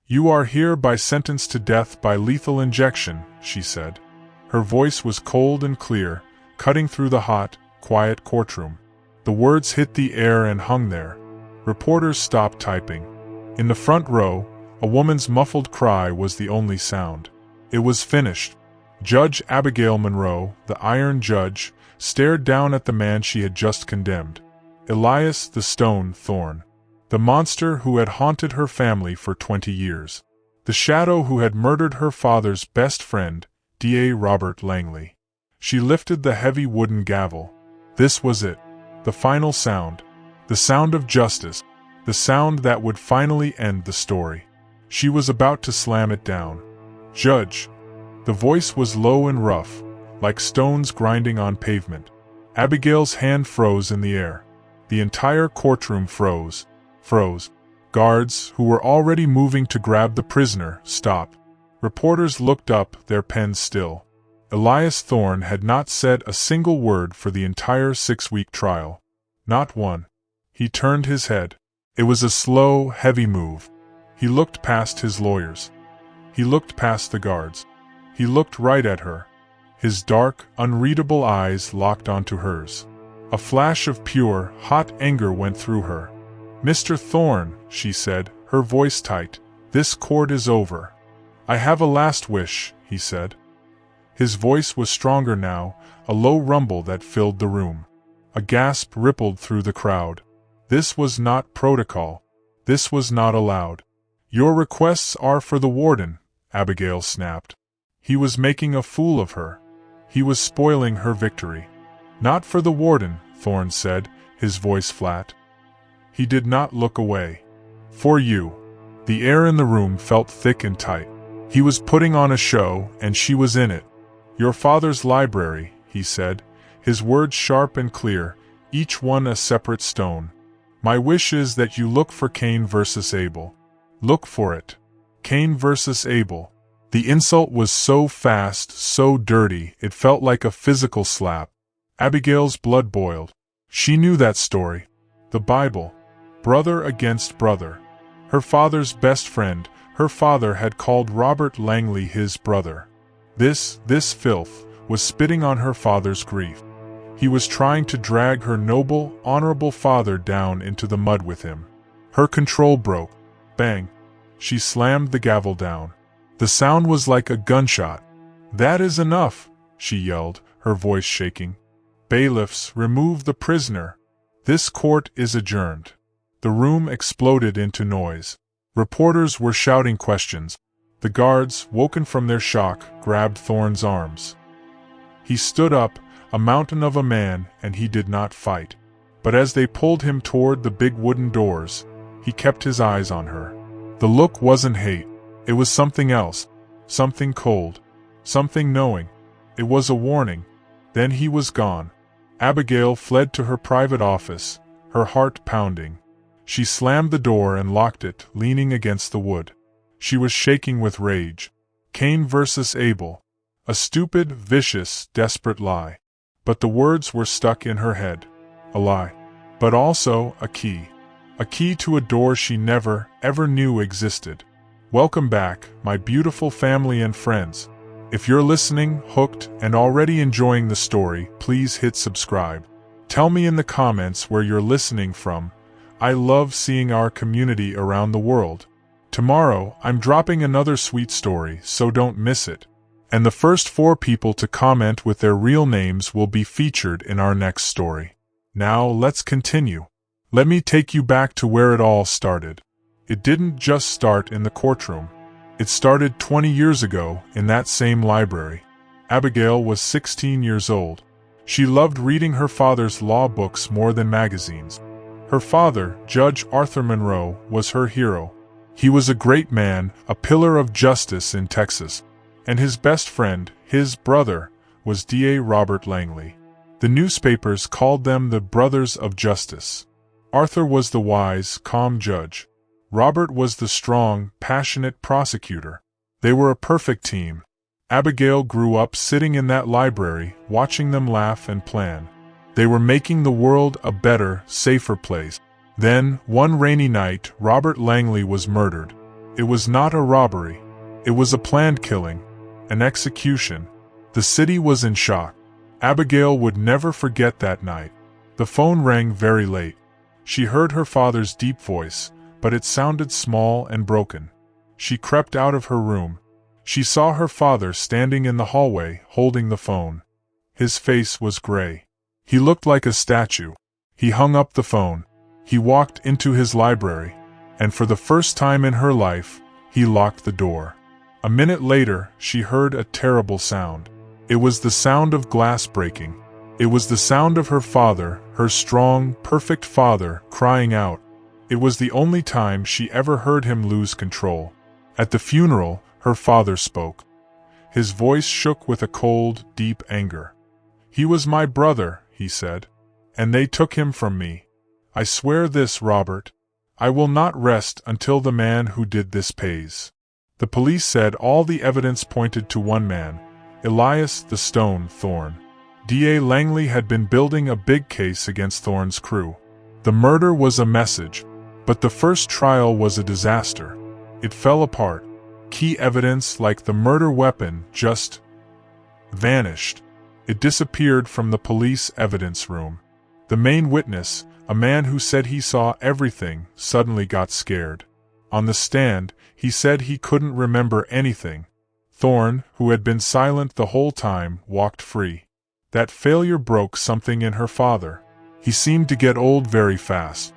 "You are here by sentence to death by lethal injection," she said. Her voice was cold and clear, cutting through the hot, quiet courtroom. The words hit the air and hung there. Reporters stopped typing. In the front row, a woman's muffled cry was the only sound. It was finished. Judge Abigail Monroe, the Iron Judge, stared down at the man she had just condemned. Elias the Stone Thorn. The monster who had haunted her family for 20 years. The shadow who had murdered her father's best friend, D.A. Robert Langley. She lifted the heavy wooden gavel. This was it. The final sound. The sound of justice. The sound that would finally end the story. She was about to slam it down. "Judge." The voice was low and rough, like stones grinding on pavement. Abigail's hand froze in the air. The entire courtroom froze. Guards, who were already moving to grab the prisoner, stopped. Reporters looked up, their pens still. Elias Thorne had not said a single word for the entire 6-week trial. Not one. He turned his head. It was a slow, heavy move. He looked past his lawyers. He looked past the guards. He looked right at her. His dark, unreadable eyes locked onto hers. A flash of pure, hot anger went through her. "Mr. Thorne," she said, her voice tight, "this court is over." "I have a last wish," he said. His voice was stronger now, a low rumble that filled the room. A gasp rippled through the crowd. This was not protocol. This was not allowed. "Your requests are for the warden," Abigail snapped. He was making a fool of her. He was spoiling her victory. "Not for the warden," Thorne said, his voice flat. He did not look away. "For you." The air in the room felt thick and tight. He was putting on a show, and she was in it. "Your father's library," he said, his words sharp and clear, each one a separate stone. "My wish is that you look for Cain versus Abel. Look for it. Cain versus Abel." The insult was so fast, so dirty, it felt like a physical slap. Abigail's blood boiled. She knew that story. The Bible. Brother against brother. Her father's best friend, her father had called Robert Langley his brother. This filth, was spitting on her father's grief. He was trying to drag her noble, honorable father down into the mud with him. Her control broke. Bang. She slammed the gavel down. The sound was like a gunshot. "That is enough," she yelled, her voice shaking. "Bailiffs, remove the prisoner. This court is adjourned." The room exploded into noise. Reporters were shouting questions. The guards, woken from their shock, grabbed Thorne's arms. He stood up, a mountain of a man, and he did not fight. But as they pulled him toward the big wooden doors, he kept his eyes on her. The look wasn't hate. It was something else. Something cold. Something knowing. It was a warning. Then he was gone. Abigail fled to her private office, her heart pounding. She slammed the door and locked it, leaning against the wood. She was shaking with rage. Cain versus Abel. A stupid, vicious, desperate lie. But the words were stuck in her head. A lie. But also a key. A key to a door she never, ever knew existed. Welcome back, my beautiful family and friends. If you're listening, hooked, and already enjoying the story, please hit subscribe. Tell me in the comments where you're listening from. I love seeing our community around the world. Tomorrow, I'm dropping another sweet story, so don't miss it. And the first 4 people to comment with their real names will be featured in our next story. Now, let's continue. Let me take you back to where it all started. It didn't just start in the courtroom. It started 20 years ago, in that same library. Abigail was 16 years old. She loved reading her father's law books more than magazines. Her father, Judge Arthur Monroe, was her hero. He was a great man, a pillar of justice in Texas. And his best friend, his brother, was D.A. Robert Langley. The newspapers called them the Brothers of Justice. Arthur was the wise, calm judge. Robert was the strong, passionate prosecutor. They were a perfect team. Abigail grew up sitting in that library, watching them laugh and plan. They were making the world a better, safer place. Then, one rainy night, Robert Langley was murdered. It was not a robbery. It was a planned killing, an execution. The city was in shock. Abigail would never forget that night. The phone rang very late. She heard her father's deep voice, but it sounded small and broken. She crept out of her room. She saw her father standing in the hallway, holding the phone. His face was gray. He looked like a statue. He hung up the phone. He walked into his library, and for the first time in her life, he locked the door. A minute later, she heard a terrible sound. It was the sound of glass breaking. It was the sound of her father, her strong, perfect father, crying out. It was the only time she ever heard him lose control. At the funeral, her father spoke. His voice shook with a cold, deep anger. "He was my brother," he said, "and they took him from me. I swear this, Robert. I will not rest until the man who did this pays." The police said all the evidence pointed to one man, Elias the Stone Thorne. DA Langley had been building a big case against Thorne's crew. The murder was a message, but the first trial was a disaster. It fell apart. Key evidence like the murder weapon just vanished. It disappeared from the police evidence room. The main witness, a man who said he saw everything, suddenly got scared. On the stand, he said he couldn't remember anything. Thorne, who had been silent the whole time, walked free. That failure broke something in her father. He seemed to get old very fast.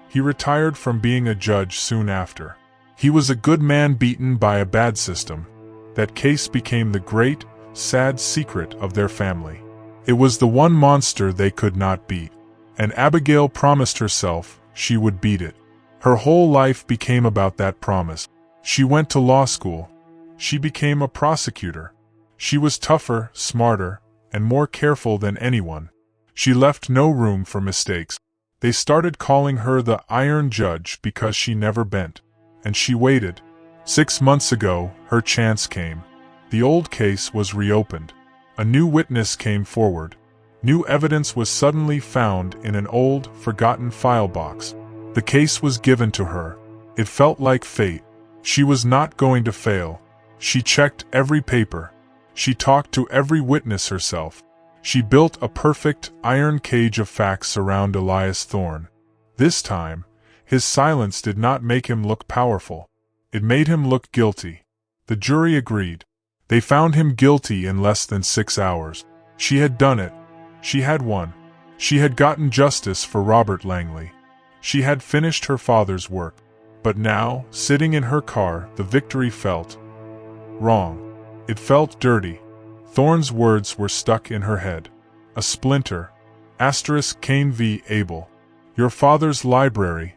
He retired from being a judge soon after. He was a good man beaten by a bad system. That case became the great, sad secret of their family. It was the one monster they could not beat. And Abigail promised herself she would beat it. Her whole life became about that promise. She went to law school. She became a prosecutor. She was tougher, smarter, and more careful than anyone. She left no room for mistakes. They started calling her the Iron Judge because she never bent. And she waited. 6 months ago, her chance came. The old case was reopened. A new witness came forward. New evidence was suddenly found in an old, forgotten file box. The case was given to her. It felt like fate. She was not going to fail. She checked every paper. She talked to every witness herself. She built a perfect, iron cage of facts around Elias Thorne. This time, his silence did not make him look powerful. It made him look guilty. The jury agreed. They found him guilty in less than 6 hours. She had done it. She had won. She had gotten justice for Robert Langley. She had finished her father's work. But now, sitting in her car, the victory felt wrong. It felt dirty. Thorne's words were stuck in her head. A splinter. Cain v. Abel. Your father's library.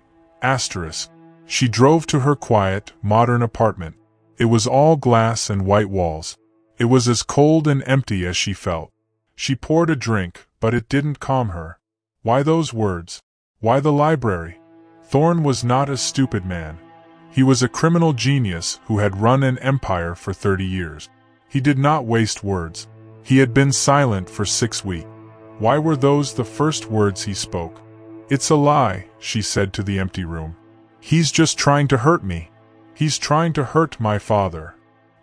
She drove to her quiet, modern apartment. It was all glass and white walls. It was as cold and empty as she felt. She poured a drink, but it didn't calm her. Why those words? Why the library? Thorne was not a stupid man. He was a criminal genius who had run an empire for 30 years. He did not waste words. He had been silent for 6 weeks. Why were those the first words he spoke? "It's a lie," she said to the empty room. "He's just trying to hurt me. He's trying to hurt my father."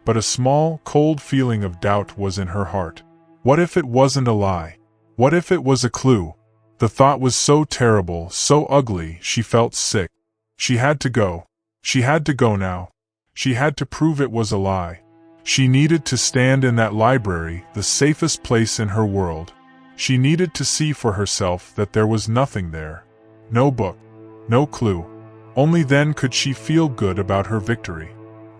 But a small, cold feeling of doubt was in her heart. What if it wasn't a lie? What if it was a clue? The thought was so terrible, so ugly, she felt sick. She had to go. She had to go now. She had to prove it was a lie. She needed to stand in that library, the safest place in her world. She needed to see for herself that there was nothing there. No book. No clue. Only then could she feel good about her victory.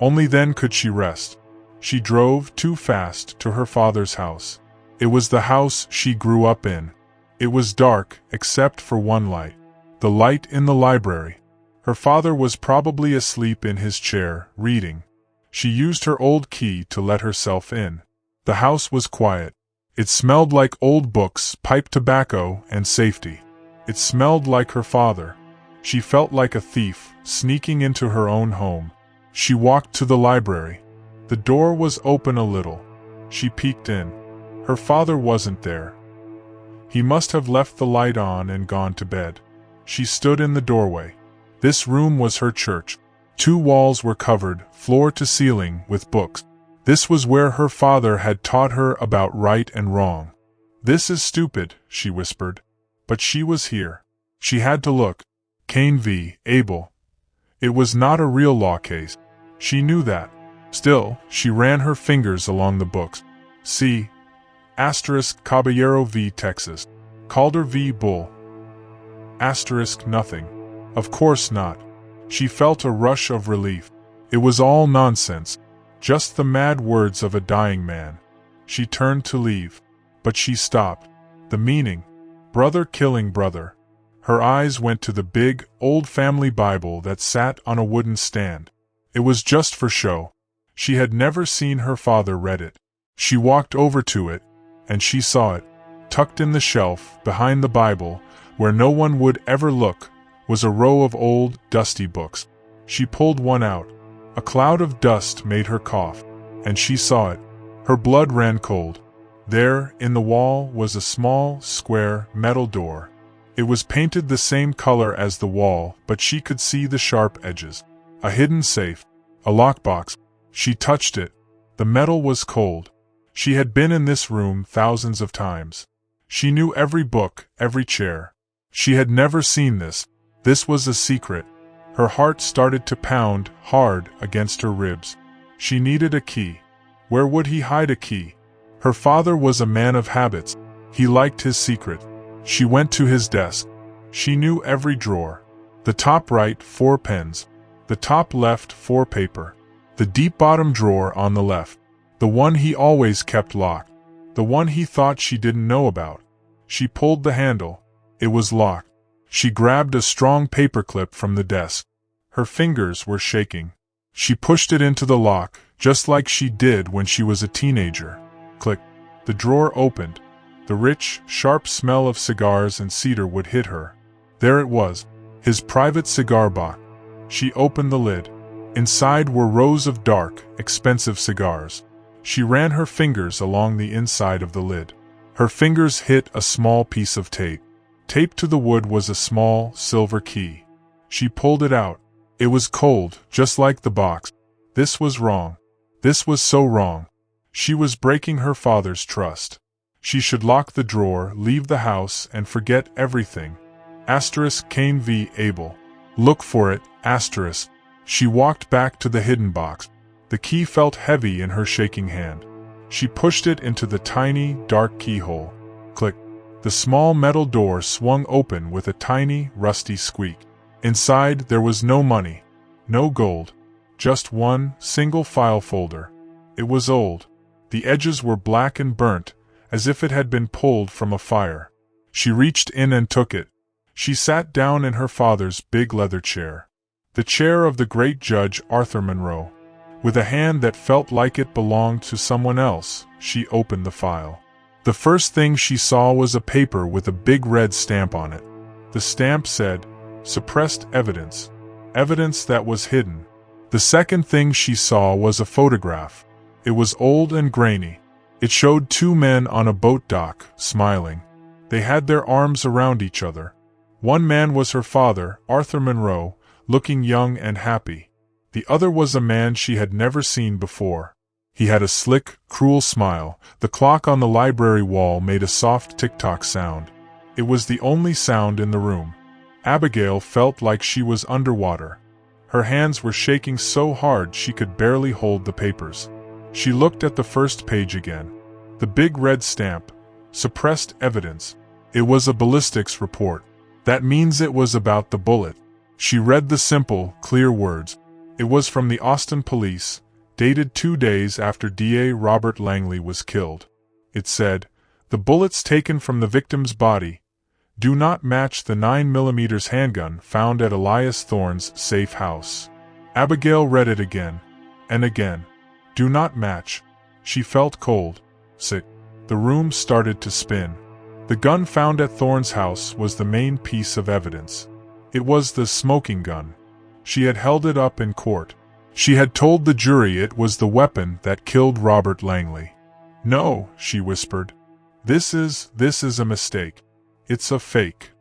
Only then could she rest. She drove too fast to her father's house. It was the house she grew up in. It was dark, except for one light. The light in the library. Her father was probably asleep in his chair, reading. She used her old key to let herself in. The house was quiet. It smelled like old books, pipe tobacco, and safety. It smelled like her father. She felt like a thief, sneaking into her own home. She walked to the library. The door was open a little. She peeked in. Her father wasn't there. He must have left the light on and gone to bed. She stood in the doorway. This room was her church. 2 walls were covered, floor to ceiling, with books. This was where her father had taught her about right and wrong. "This is stupid," she whispered. But she was here. She had to look. Cain v. Abel. It was not a real law case. She knew that. Still, she ran her fingers along the books. C. Caballero v. Texas. Calder v. Bull. Nothing. Of course not. She felt a rush of relief. It was all nonsense. Just the mad words of a dying man. She turned to leave. But she stopped. The meaning. Brother killing brother. Her eyes went to the big, old family Bible that sat on a wooden stand. It was just for show. She had never seen her father read it. She walked over to it, and she saw it. Tucked in the shelf, behind the Bible, where no one would ever look, was a row of old, dusty books. She pulled one out. A cloud of dust made her cough, and she saw it. Her blood ran cold. There, in the wall, was a small, square, metal door. It was painted the same color as the wall, but she could see the sharp edges. A hidden safe. A lockbox. She touched it. The metal was cold. She had been in this room thousands of times. She knew every book, every chair. She had never seen this. This was a secret. Her heart started to pound hard against her ribs. She needed a key. Where would he hide a key? Her father was a man of habits. He liked his secret. She went to his desk. She knew every drawer. The top right, 4 pens. The top left, 4 paper. The deep bottom drawer on the left. The one he always kept locked. The one he thought she didn't know about. She pulled the handle. It was locked. She grabbed a strong paperclip from the desk. Her fingers were shaking. She pushed it into the lock, just like she did when she was a teenager. Click. The drawer opened. The rich, sharp smell of cigars and cedar wood hit her. There it was, his private cigar box. She opened the lid. Inside were rows of dark, expensive cigars. She ran her fingers along the inside of the lid. Her fingers hit a small piece of tape. Taped to the wood was a small, silver key. She pulled it out. It was cold, just like the box. This was wrong. This was so wrong. She was breaking her father's trust. She should lock the drawer, leave the house, and forget everything. Cain v. Abel. Look for it, asterisk. She walked back to the hidden box. The key felt heavy in her shaking hand. She pushed it into the tiny, dark keyhole. Click. The small metal door swung open with a tiny, rusty squeak. Inside, there was no money, no gold, just one single file folder. It was old. The edges were black and burnt, as if it had been pulled from a fire. She reached in and took it. She sat down in her father's big leather chair. The chair of the great Judge Arthur Monroe. With a hand that felt like it belonged to someone else, she opened the file. The first thing she saw was a paper with a big red stamp on it. The stamp said, "Suppressed evidence." Evidence that was hidden. The second thing she saw was a photograph. It was old and grainy. It showed 2 men on a boat dock, smiling. They had their arms around each other. One man was her father, Arthur Monroe, looking young and happy. The other was a man she had never seen before. He had a slick, cruel smile. The clock on the library wall made a soft tick-tock sound. It was the only sound in the room. Abigail felt like she was underwater. Her hands were shaking so hard she could barely hold the papers. She looked at the first page again. The big red stamp. Suppressed evidence. It was a ballistics report. That means it was about the bullet. She read the simple, clear words. It was from the Austin police, dated 2 days after DA Robert Langley was killed. It said, "The bullets taken from the victim's body do not match the 9mm handgun found at Elias Thorne's safe house." Abigail read it again, and again. Do not match. She felt cold, sick. The room started to spin. The gun found at Thorne's house was the main piece of evidence. It was the smoking gun. She had held it up in court. She had told the jury it was the weapon that killed Robert Langley. "No," she whispered. This is a mistake. It's a fake."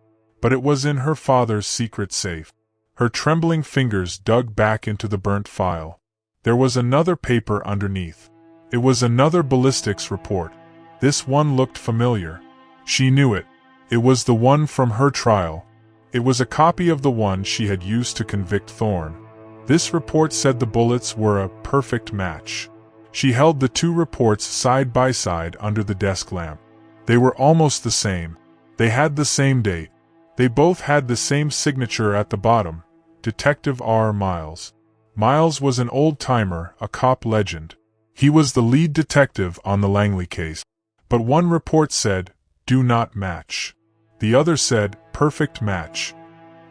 But it was in her father's secret safe. Her trembling fingers dug back into the burnt file. There was another paper underneath. It was another ballistics report. This one looked familiar. She knew it. It was the one from her trial. It was a copy of the one she had used to convict Thorne. This report said the bullets were a perfect match. She held the two reports side by side under the desk lamp. They were almost the same. They had the same date. They both had the same signature at the bottom, Detective R. Miles. Miles was an old-timer, a cop legend. He was the lead detective on the Langley case. But one report said, "Do not match." The other said, "Perfect match."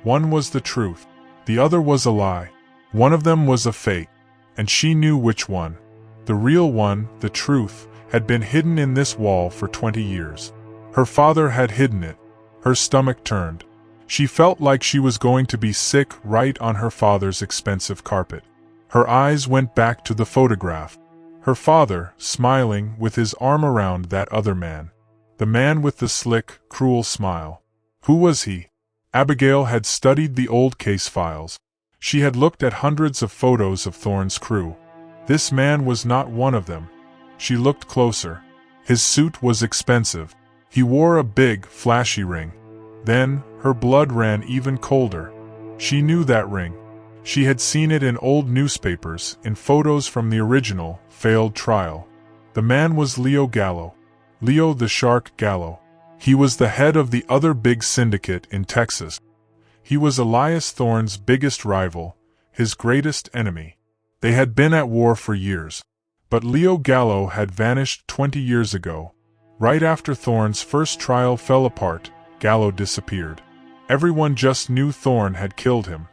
One was the truth. The other was a lie. One of them was a fake. And she knew which one. The real one, the truth, had been hidden in this wall for 20 years. Her father had hidden it. Her stomach turned. She felt like she was going to be sick right on her father's expensive carpet. Her eyes went back to the photograph. Her father, smiling, with his arm around that other man. The man with the slick, cruel smile. Who was he? Abigail had studied the old case files. She had looked at hundreds of photos of Thorne's crew. This man was not one of them. She looked closer. His suit was expensive. He wore a big, flashy ring. Then, her blood ran even colder. She knew that ring. She had seen it in old newspapers, in photos from the original, failed trial. The man was Leo Gallo. Leo the Shark Gallo. He was the head of the other big syndicate in Texas. He was Elias Thorne's biggest rival, his greatest enemy. They had been at war for years. But Leo Gallo had vanished 20 years ago. Right after Thorne's first trial fell apart, Gallo disappeared. Everyone just knew Thorne had killed him.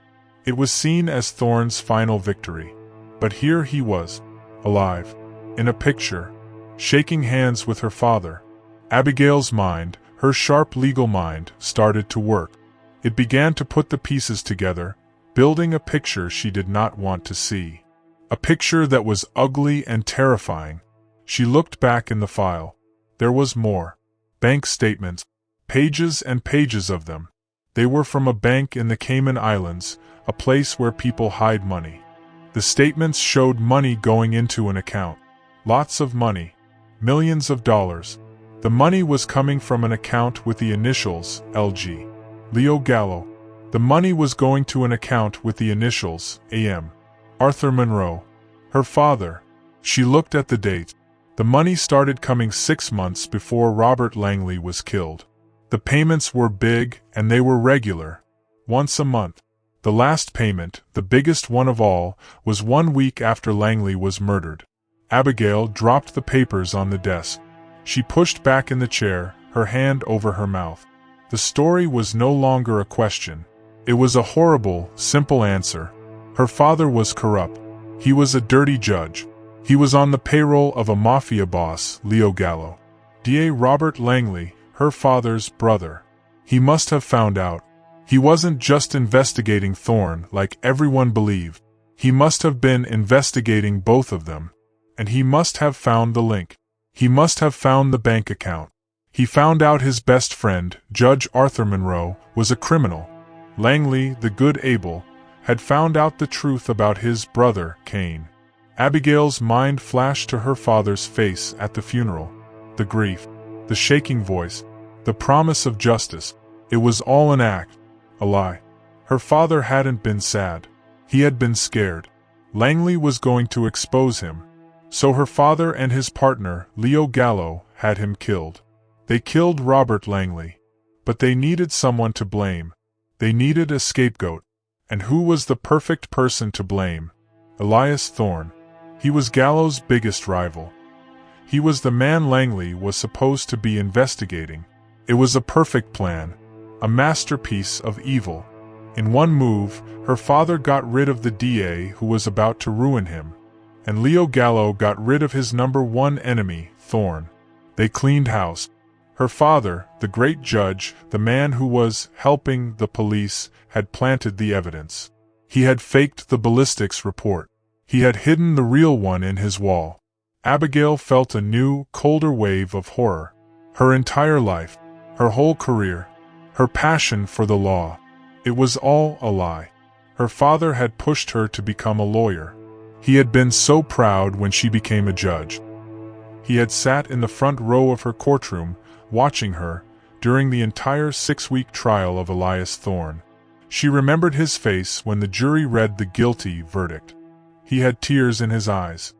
It was seen as Thorne's final victory. But here he was, alive, in a picture, shaking hands with her father. Abigail's mind, her sharp legal mind, started to work. It began to put the pieces together, building a picture she did not want to see. A picture that was ugly and terrifying. She looked back in the file. There was more. Bank statements. Pages and pages of them. They were from a bank in the Cayman Islands, a place where people hide money. The statements showed money going into an account. Lots of money. Millions of dollars. The money was coming from an account with the initials, LG. Leo Gallo. The money was going to an account with the initials, AM. Arthur Monroe. Her father. She looked at the date. The money started coming 6 months before Robert Langley was killed. The payments were big, and they were regular. Once a month. The last payment, the biggest one of all, was 1 week after Langley was murdered. Abigail dropped the papers on the desk. She pushed back in the chair, her hand over her mouth. The story was no longer a question. It was a horrible, simple answer. Her father was corrupt. He was a dirty judge. He was on the payroll of a Mafia boss, Leo Gallo. D.A. Robert Langley, her father's brother. He must have found out. He wasn't just investigating Thorne like everyone believed. He must have been investigating both of them. And he must have found the link. He must have found the bank account. He found out his best friend, Judge Arthur Monroe, was a criminal. Langley, the good Abel, had found out the truth about his brother, Cain. Abigail's mind flashed to her father's face at the funeral. The grief, the shaking voice, the promise of justice. It was all an act, a lie. Her father hadn't been sad. He had been scared. Langley was going to expose him. So her father and his partner, Leo Gallo, had him killed. They killed Robert Langley. But they needed someone to blame. They needed a scapegoat. And who was the perfect person to blame? Elias Thorne. He was Gallo's biggest rival. He was the man Langley was supposed to be investigating. It was a perfect plan, a masterpiece of evil. In one move, her father got rid of the DA who was about to ruin him. And Leo Gallo got rid of his #1 enemy, Thorne. They cleaned house. Her father, the great judge, the man who was helping the police, had planted the evidence. He had faked the ballistics report. He had hidden the real one in his wall. Abigail felt a new, colder wave of horror. Her entire life, her whole career, her passion for the law. It was all a lie. Her father had pushed her to become a lawyer. He had been so proud when she became a judge. He had sat in the front row of her courtroom, watching her, during the entire 6-week trial of Elias Thorne. She remembered his face when the jury read the guilty verdict. He had tears in his eyes.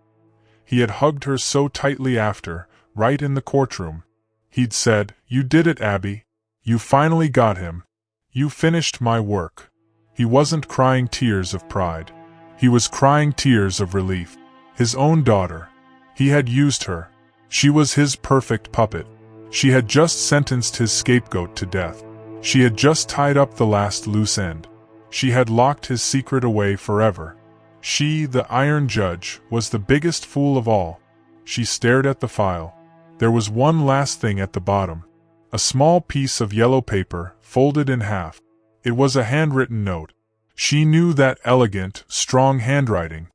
He had hugged her so tightly after, right in the courtroom. He'd said, "You did it, Abby. You finally got him. You finished my work." He wasn't crying tears of pride. He was crying tears of relief. His own daughter. He had used her. She was his perfect puppet. She had just sentenced his scapegoat to death. She had just tied up the last loose end. She had locked his secret away forever. She, the Iron Judge, was the biggest fool of all. She stared at the file. There was one last thing at the bottom. A small piece of yellow paper, folded in half. It was a handwritten note. She knew that elegant, strong handwriting.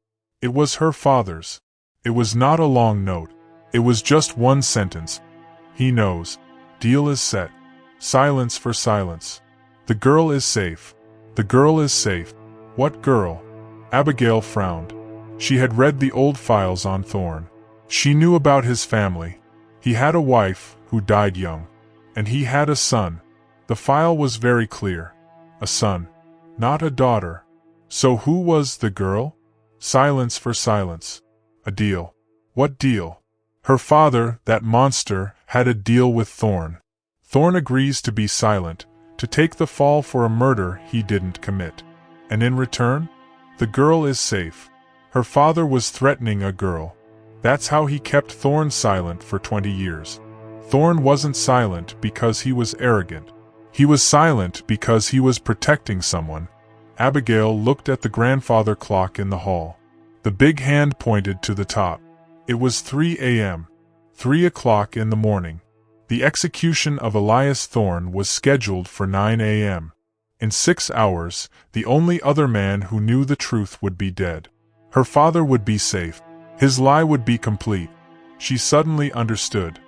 It was her father's. It was not a long note. It was just one sentence. "He knows. Deal is set. Silence for silence. The girl is safe. The girl is safe." What girl? Abigail frowned. She had read the old files on Thorne. She knew about his family. He had a wife, who died young. And he had a son. The file was very clear. A son. Not a daughter. So who was the girl? Silence for silence. A deal. What deal? Her father, that monster, had a deal with Thorne. Thorne agrees to be silent, to take the fall for a murder he didn't commit. And in return? The girl is safe. Her father was threatening a girl. That's how he kept Thorne silent for 20 years. Thorne wasn't silent because he was arrogant. He was silent because he was protecting someone. Abigail looked at the grandfather clock in the hall. The big hand pointed to the top. It was 3 a.m. 3 o'clock in the morning. The execution of Elias Thorne was scheduled for 9 a.m. In 6 hours, the only other man who knew the truth would be dead. Her father would be safe. His lie would be complete. She suddenly understood.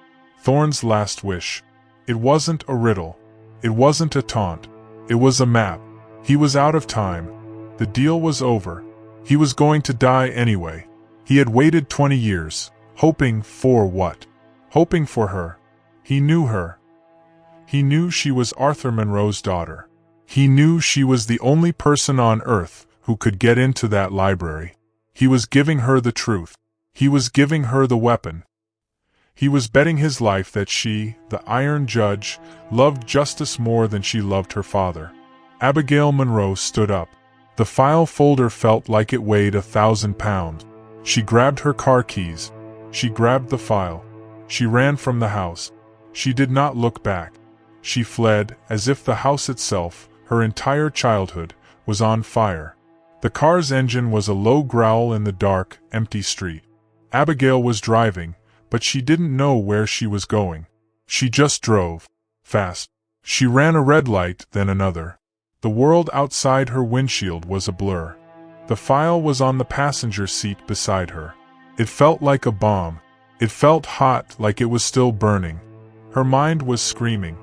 Thorne's last wish. It wasn't a riddle. It wasn't a taunt. It was a map. He was out of time. The deal was over. He was going to die anyway. He had waited 20 years. Hoping for what? Hoping for her. He knew her. He knew she was Arthur Monroe's daughter. He knew she was the only person on earth who could get into that library. He was giving her the truth. He was giving her the weapon. He was betting his life that she, the Iron Judge, loved justice more than she loved her father. Abigail Monroe stood up. The file folder felt like it weighed 1,000 pounds. She grabbed her car keys. She grabbed the file. She ran from the house. She did not look back. She fled, as if the house itself, her entire childhood, was on fire. The car's engine was a low growl in the dark, empty street. Abigail was driving, but she didn't know where she was going. She just drove. Fast. She ran a red light, then another. The world outside her windshield was a blur. The file was on the passenger seat beside her. It felt like a bomb. It felt hot, like it was still burning. Her mind was screaming.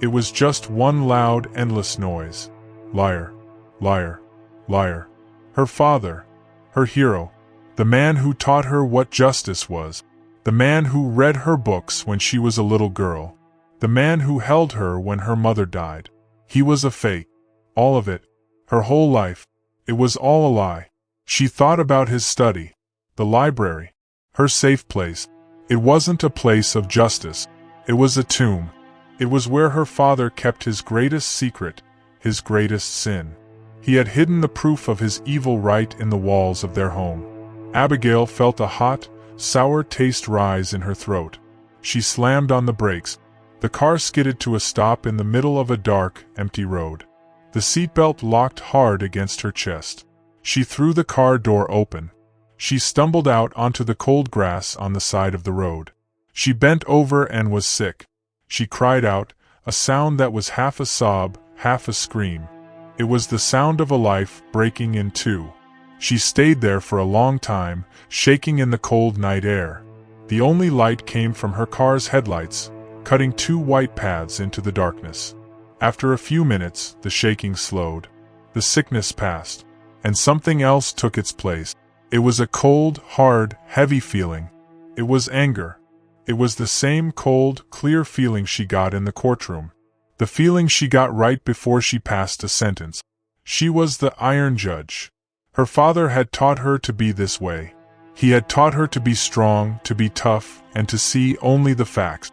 It was just one loud, endless noise. Liar. Liar. Liar. Her father. Her hero. The man who taught her what justice was. The man who read her books when she was a little girl. The man who held her when her mother died. He was a fake. All of it. Her whole life. It was all a lie. She thought about his study. The library. Her safe place. It wasn't a place of justice. It was a tomb. It was where her father kept his greatest secret, his greatest sin. He had hidden the proof of his evil right in the walls of their home. Abigail felt a hot, sour taste rise in her throat. She slammed on the brakes. The car skidded to a stop in the middle of a dark, empty road. The seatbelt locked hard against her chest. She threw the car door open. She stumbled out onto the cold grass on the side of the road. She bent over and was sick. She cried out, a sound that was half a sob, half a scream. It was the sound of a life breaking in two. She stayed there for a long time, shaking in the cold night air. The only light came from her car's headlights, cutting two white paths into the darkness. After a few minutes, the shaking slowed. The sickness passed. and something else took its place. It was a cold, hard, heavy feeling. It was anger. It was the same cold, clear feeling she got in the courtroom. The feeling she got right before she passed a sentence. She was the iron judge. Her father had taught her to be this way. He had taught her to be strong, to be tough, and to see only the facts.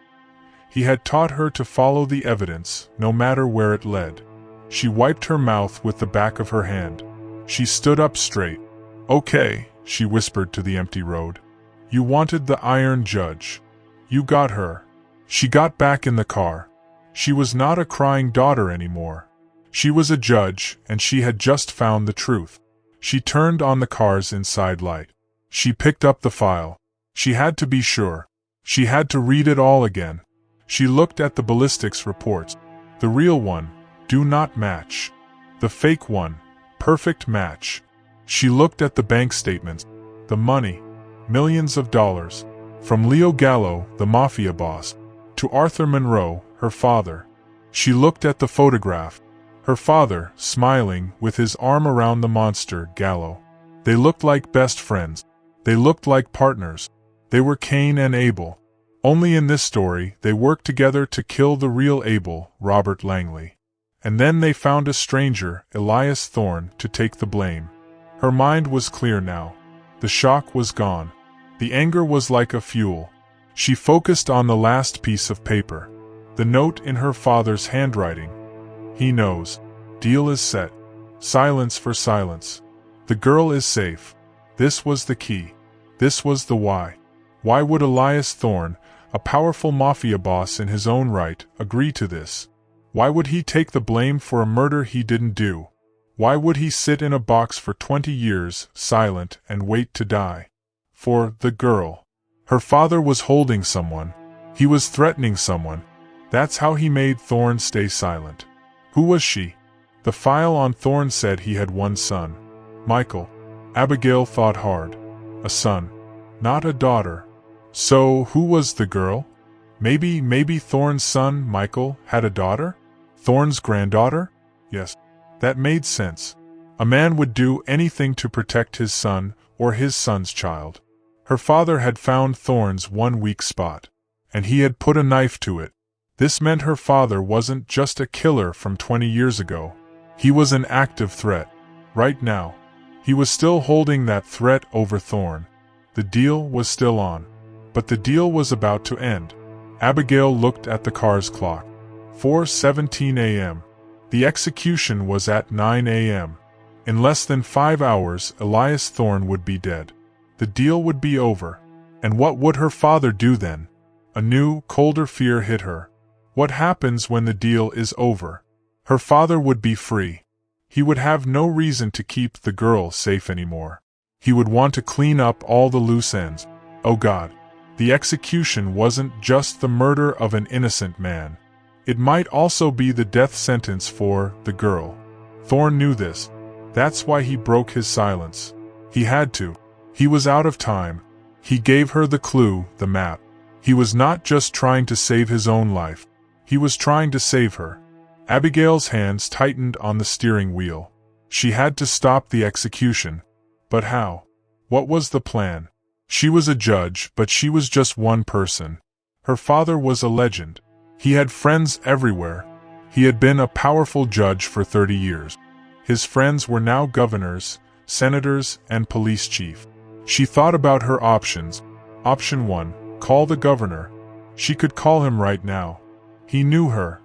He had taught her to follow the evidence, no matter where it led. She wiped her mouth with the back of her hand. She stood up straight. "Okay," she whispered to the empty road. "You wanted the iron judge. You got her." She got back in the car. She was not a crying daughter anymore. She was a judge, and she had just found the truth. She turned on the car's inside light. She picked up the file. She had to be sure. She had to read it all again. She looked at the ballistics reports. The real one, do not match. The fake one, perfect match. She looked at the bank statements. The money, millions of dollars. From Leo Gallo, the Mafia boss, to Arthur Monroe, her father. She looked at the photograph. Her father, smiling, with his arm around the monster, Gallo. They looked like best friends. They looked like partners. They were Cain and Abel. Only in this story, they worked together to kill the real Abel, Robert Langley. And then they found a stranger, Elias Thorne, to take the blame. Her mind was clear now. The shock was gone. The anger was like a fuel. She focused on the last piece of paper. The note in her father's handwriting. He knows. Deal is set. Silence for silence. The girl is safe. This was the key. This was the why. Why would Elias Thorne, a powerful mafia boss in his own right, agree to this? Why would he take the blame for a murder he didn't do? Why would he sit in a box for 20 years, silent, and wait to die? For the girl. Her father was holding someone. He was threatening someone. That's how he made Thorne stay silent. Who was she? The file on Thorne said he had one son. Michael. Abigail thought hard. A son. Not a daughter. So who was the girl? Maybe Thorne's son, Michael, had a daughter? Thorne's granddaughter? Yes. That made sense. A man would do anything to protect his son or his son's child. Her father had found Thorne's one weak spot, and he had put a knife to it. This meant her father wasn't just a killer from 20 years ago. He was an active threat. Right now. He was still holding that threat over Thorne. The deal was still on. But the deal was about to end. Abigail looked at the car's clock. 4:17 a.m. The execution was at 9 a.m. In less than 5 hours, Elias Thorne would be dead. The deal would be over. And what would her father do then? A new, colder fear hit her. What happens when the deal is over? Her father would be free. He would have no reason to keep the girl safe anymore. He would want to clean up all the loose ends. Oh God. The execution wasn't just the murder of an innocent man. It might also be the death sentence for the girl. Thorne knew this. That's why he broke his silence. He had to. He was out of time. He gave her the clue, the map. He was not just trying to save his own life. He was trying to save her. Abigail's hands tightened on the steering wheel. She had to stop the execution. But how? What was the plan? She was a judge, but she was just one person. Her father was a legend. He had friends everywhere. He had been a powerful judge for 30 years. His friends were now governors, senators, and police chief. She thought about her options. Option 1, call the governor. She could call him right now. He knew her.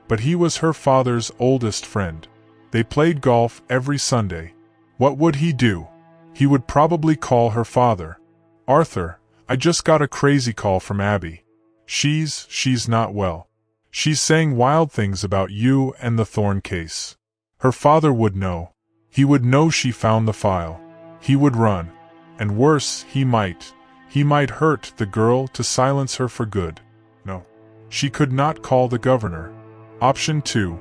But he was her father's oldest friend. They played golf every Sunday. What would he do? He would probably call her father. Arthur, I just got a crazy call from Abby. She's not well. She's saying wild things about you and the Thorne case. Her father would know. He would know she found the file. He would run. And worse, he might hurt the girl to silence her for good. No. She could not call the governor. Option 2.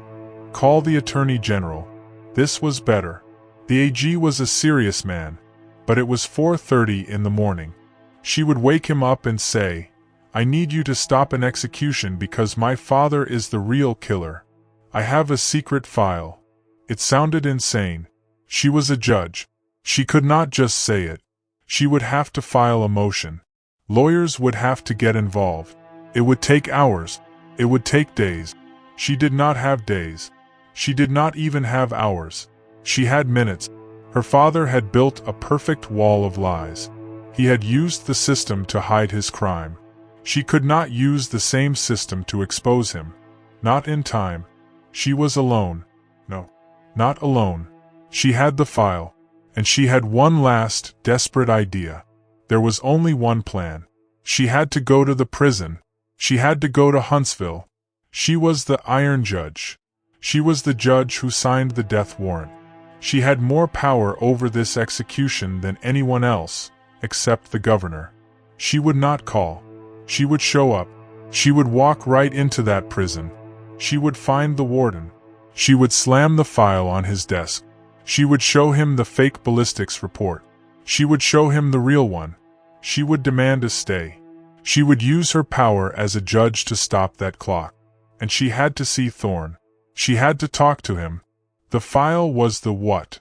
Call the Attorney General. This was better. The AG was a serious man. But it was 4:30 in the morning. She would wake him up and say, I need you to stop an execution because my father is the real killer. I have a secret file. It sounded insane. She was a judge. She could not just say it. She would have to file a motion. Lawyers would have to get involved. It would take hours. It would take days. She did not have days. She did not even have hours. She had minutes. Her father had built a perfect wall of lies. He had used the system to hide his crime. She could not use the same system to expose him. Not in time. She was alone. No, not alone. She had the file. And she had one last, desperate idea. There was only one plan. She had to go to the prison. She had to go to Huntsville. She was the Iron Judge. She was the judge who signed the death warrant. She had more power over this execution than anyone else, except the governor. She would not call. She would show up. She would walk right into that prison. She would find the warden. She would slam the file on his desk. She would show him the fake ballistics report. She would show him the real one. She would demand a stay. She would use her power as a judge to stop that clock. And she had to see Thorne. She had to talk to him. The file was the what.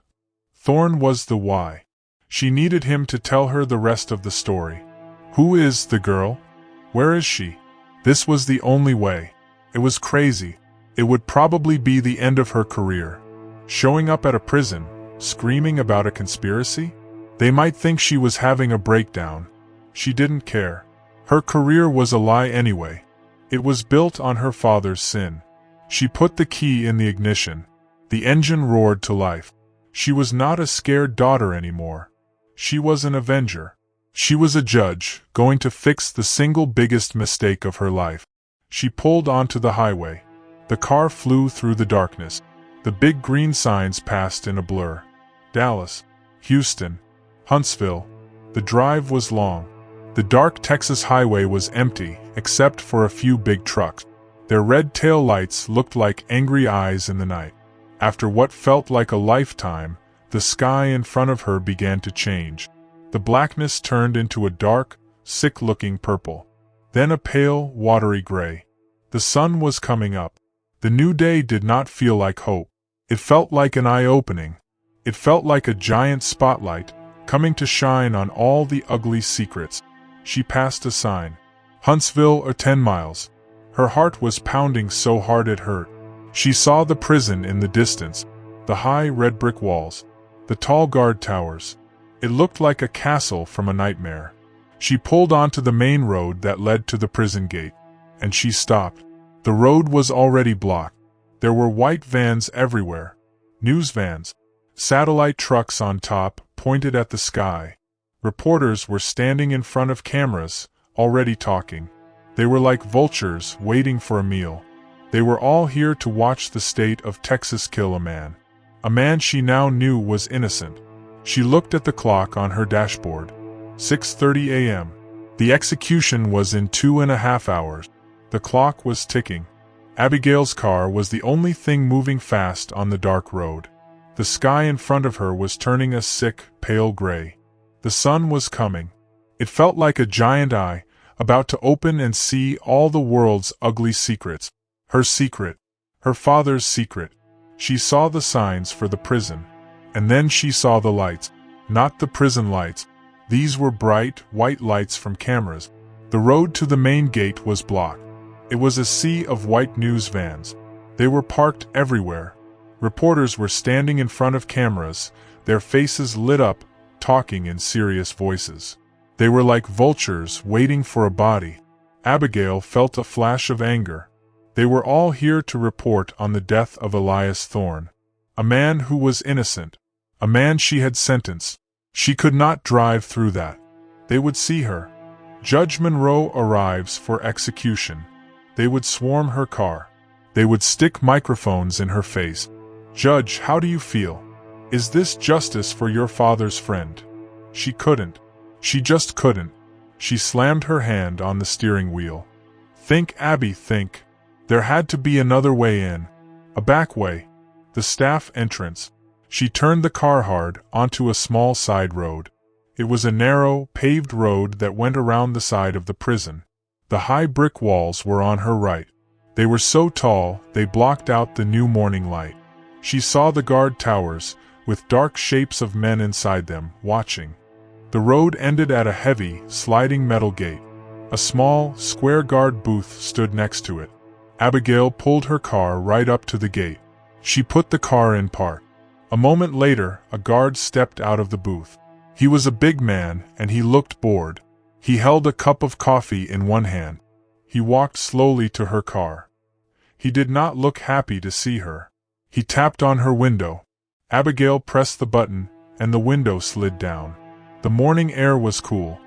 Thorne was the why. She needed him to tell her the rest of the story. Who is the girl? Where is she? This was the only way. It was crazy. It would probably be the end of her career. Showing up at a prison, screaming about a conspiracy? They might think she was having a breakdown. She didn't care. Her career was a lie anyway. It was built on her father's sin. She put the key in the ignition. The engine roared to life. She was not a scared daughter anymore. She was an avenger. She was a judge, going to fix the single biggest mistake of her life. She pulled onto the highway. The car flew through the darkness. The big green signs passed in a blur. Dallas, Houston, Huntsville. The drive was long. The dark Texas highway was empty, except for a few big trucks. Their red tail lights looked like angry eyes in the night. After what felt like a lifetime, the sky in front of her began to change. The blackness turned into a dark, sick-looking purple. Then a pale, watery gray. The sun was coming up. The new day did not feel like hope. It felt like an eye-opening. It felt like a giant spotlight, coming to shine on all the ugly secrets. She passed a sign. Huntsville or 10 miles. Her heart was pounding so hard it hurt. She saw the prison in the distance, the high red brick walls, the tall guard towers. It looked like a castle from a nightmare. She pulled onto the main road that led to the prison gate, and she stopped. The road was already blocked. There were white vans everywhere. News vans. Satellite trucks on top, pointed at the sky. Reporters were standing in front of cameras, already talking. They were like vultures waiting for a meal. They were all here to watch the state of Texas kill a man. A man she now knew was innocent. She looked at the clock on her dashboard. 6:30 a.m. The execution was in 2.5 hours. The clock was ticking. Abigail's car was the only thing moving fast on the dark road. The sky in front of her was turning a sick, pale gray. The sun was coming. It felt like a giant eye, about to open and see all the world's ugly secrets. Her secret. Her father's secret. She saw the signs for the prison. And then she saw the lights. Not the prison lights. These were bright, white lights from cameras. The road to the main gate was blocked. It was a sea of white news vans. They were parked everywhere. Reporters were standing in front of cameras, their faces lit up, talking in serious voices. They were like vultures waiting for a body. Abigail felt a flash of anger. They were all here to report on the death of Elias Thorne, a man who was innocent, a man she had sentenced. She could not drive through that. They would see her. Judge Monroe arrives for execution. They would swarm her car. They would stick microphones in her face. Judge, how do you feel? Is this justice for your father's friend? She couldn't. She just couldn't. She slammed her hand on the steering wheel. Think, Abby, think. There had to be another way in. A back way. The staff entrance. She turned the car hard onto a small side road. It was a narrow, paved road that went around the side of the prison. The high brick walls were on her right. They were so tall, they blocked out the new morning light. She saw the guard towers, with dark shapes of men inside them, watching. The road ended at a heavy, sliding metal gate. A small, square guard booth stood next to it. Abigail pulled her car right up to the gate. She put the car in park. A moment later, a guard stepped out of the booth. He was a big man, and he looked bored. He held a cup of coffee in one hand. He walked slowly to her car. He did not look happy to see her. He tapped on her window. Abigail pressed the button, and the window slid down. The morning air was cool.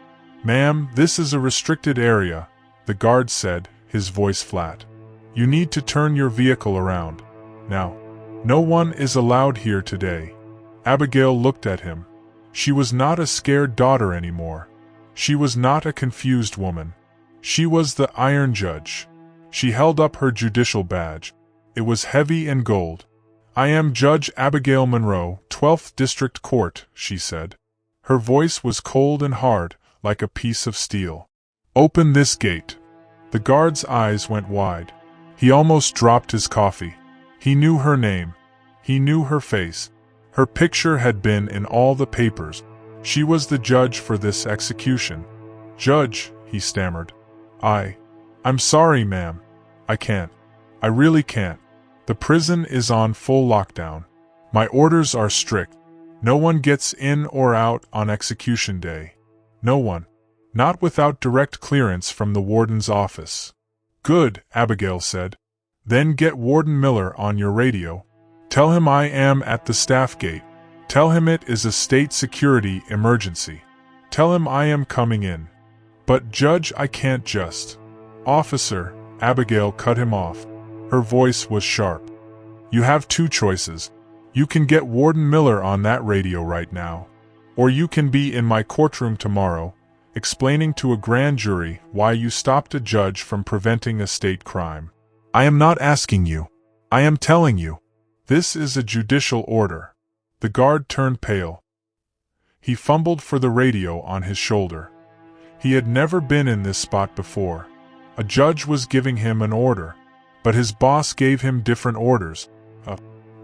"Ma'am, this is a restricted area," the guard said, his voice flat. "You need to turn your vehicle around. Now. No one is allowed here today." Abigail looked at him. She was not a scared daughter anymore. She was not a confused woman. She was the Iron Judge. She held up her judicial badge. It was heavy and gold. "I am Judge Abigail Monroe, 12th District Court," she said. Her voice was cold and hard, like a piece of steel. "Open this gate." The guard's eyes went wide. He almost dropped his coffee. He knew her name. He knew her face. Her picture had been in all the papers. She was the judge for this execution. "Judge," he stammered. I'm sorry, ma'am. I can't. I really can't. The prison is on full lockdown. My orders are strict. No one gets in or out on execution day. No one. Not without direct clearance from the warden's office." "Good," Abigail said. "Then get Warden Miller on your radio. Tell him I am at the staff gate. Tell him it is a state security emergency. Tell him I am coming in." "But Judge, I can't just." "Officer," Abigail cut him off. Her voice was sharp. "You have two choices. You can get Warden Miller on that radio right now. Or you can be in my courtroom tomorrow, explaining to a grand jury why you stopped a judge from preventing a state crime. I am not asking you. I am telling you. This is a judicial order." The guard turned pale. He fumbled for the radio on his shoulder. He had never been in this spot before. A judge was giving him an order, but his boss gave him different orders.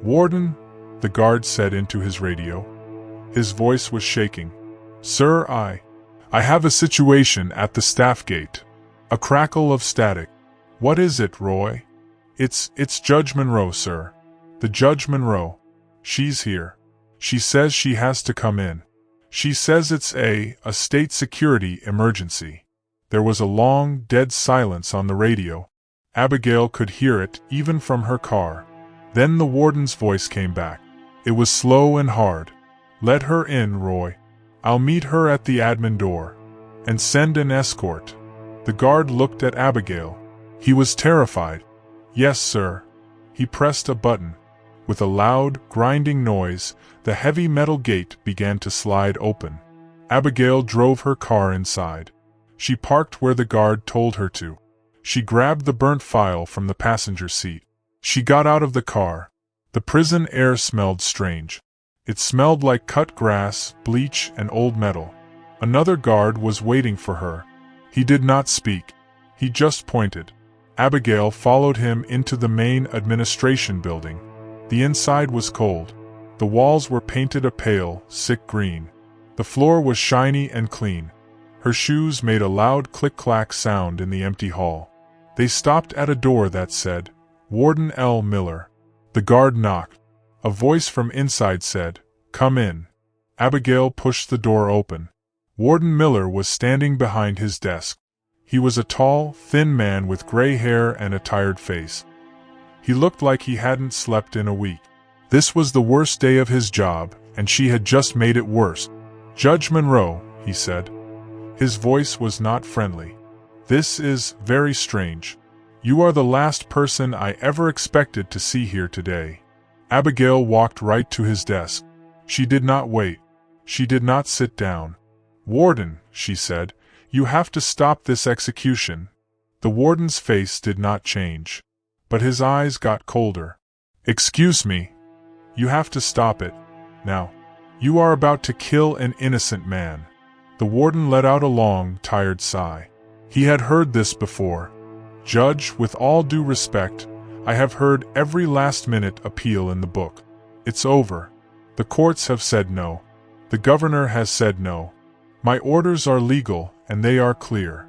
"Warden," the guard said into his radio. His voice was shaking. "Sir, I have a situation at the staff gate." A crackle of static. "What is it, Roy?" It's Judge Monroe, sir. The Judge Monroe. She's here. She says she has to come in. She says it's a state security emergency." There was a long, dead silence on the radio. Abigail could hear it even from her car. Then the warden's voice came back. It was slow and hard. "Let her in, Roy. I'll meet her at the admin door. And send an escort." The guard looked at Abigail. He was terrified. "Yes, sir." He pressed a button. With a loud, grinding noise, the heavy metal gate began to slide open. Abigail drove her car inside. She parked where the guard told her to. She grabbed the burnt file from the passenger seat. She got out of the car. The prison air smelled strange. It smelled like cut grass, bleach, and old metal. Another guard was waiting for her. He did not speak. He just pointed. Abigail followed him into the main administration building. The inside was cold. The walls were painted a pale, sick green. The floor was shiny and clean. Her shoes made a loud click-clack sound in the empty hall. They stopped at a door that said, "Warden L. Miller." The guard knocked. A voice from inside said, "Come in." Abigail pushed the door open. Warden Miller was standing behind his desk. He was a tall, thin man with gray hair and a tired face. He looked like he hadn't slept in a week. This was the worst day of his job, and she had just made it worse. "Judge Monroe," he said. His voice was not friendly. "This is very strange. You are the last person I ever expected to see here today." Abigail walked right to his desk. She did not wait. She did not sit down. "Warden," she said, "you have to stop this execution." The warden's face did not change, but his eyes got colder. "Excuse me. You have to stop it. Now. You are about to kill an innocent man." The warden let out a long, tired sigh. He had heard this before. "Judge, with all due respect, I have heard every last-minute appeal in the book. It's over. The courts have said no. The governor has said no. My orders are legal, and they are clear.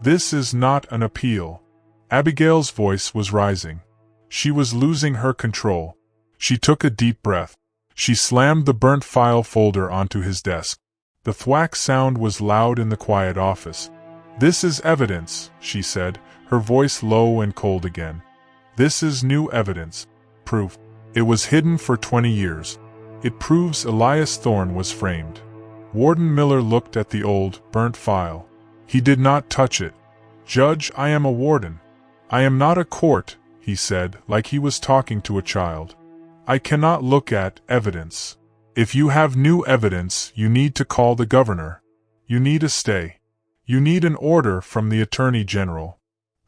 This is not an appeal. Abigail's voice was rising. She was losing her control. She took a deep breath. She slammed the burnt file folder onto his desk. The thwack sound was loud in the quiet office. This is evidence, she said, her voice low and cold again. This is new evidence. Proof. It was hidden for 20 years. It proves Elias Thorne was framed. Warden Miller looked at the old, burnt file. He did not touch it. Judge, I am a warden. I am not a court, he said, like he was talking to a child. I cannot look at evidence. If you have new evidence, you need to call the governor. You need a stay. You need an order from the Attorney General.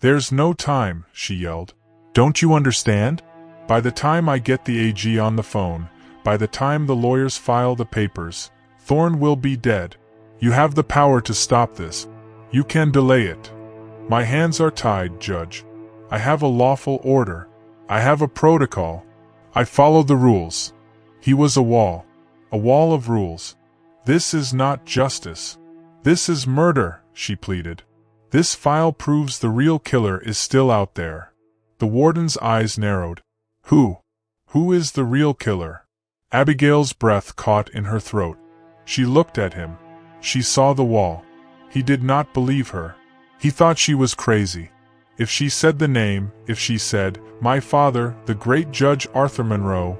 There's no time, she yelled. Don't you understand? By the time I get the AG on the phone, by the time the lawyers file the papers, Thorne will be dead. You have the power to stop this. You can delay it. My hands are tied, Judge. I have a lawful order. I have a protocol. I follow the rules. He was a wall of rules. This is not justice. This is murder, she pleaded. This file proves the real killer is still out there. The warden's eyes narrowed. Who? Who is the real killer? Abigail's breath caught in her throat. She looked at him. She saw the wall. He did not believe her. He thought she was crazy. If she said the name, if she said, "My father, the great Judge Arthur Monroe,"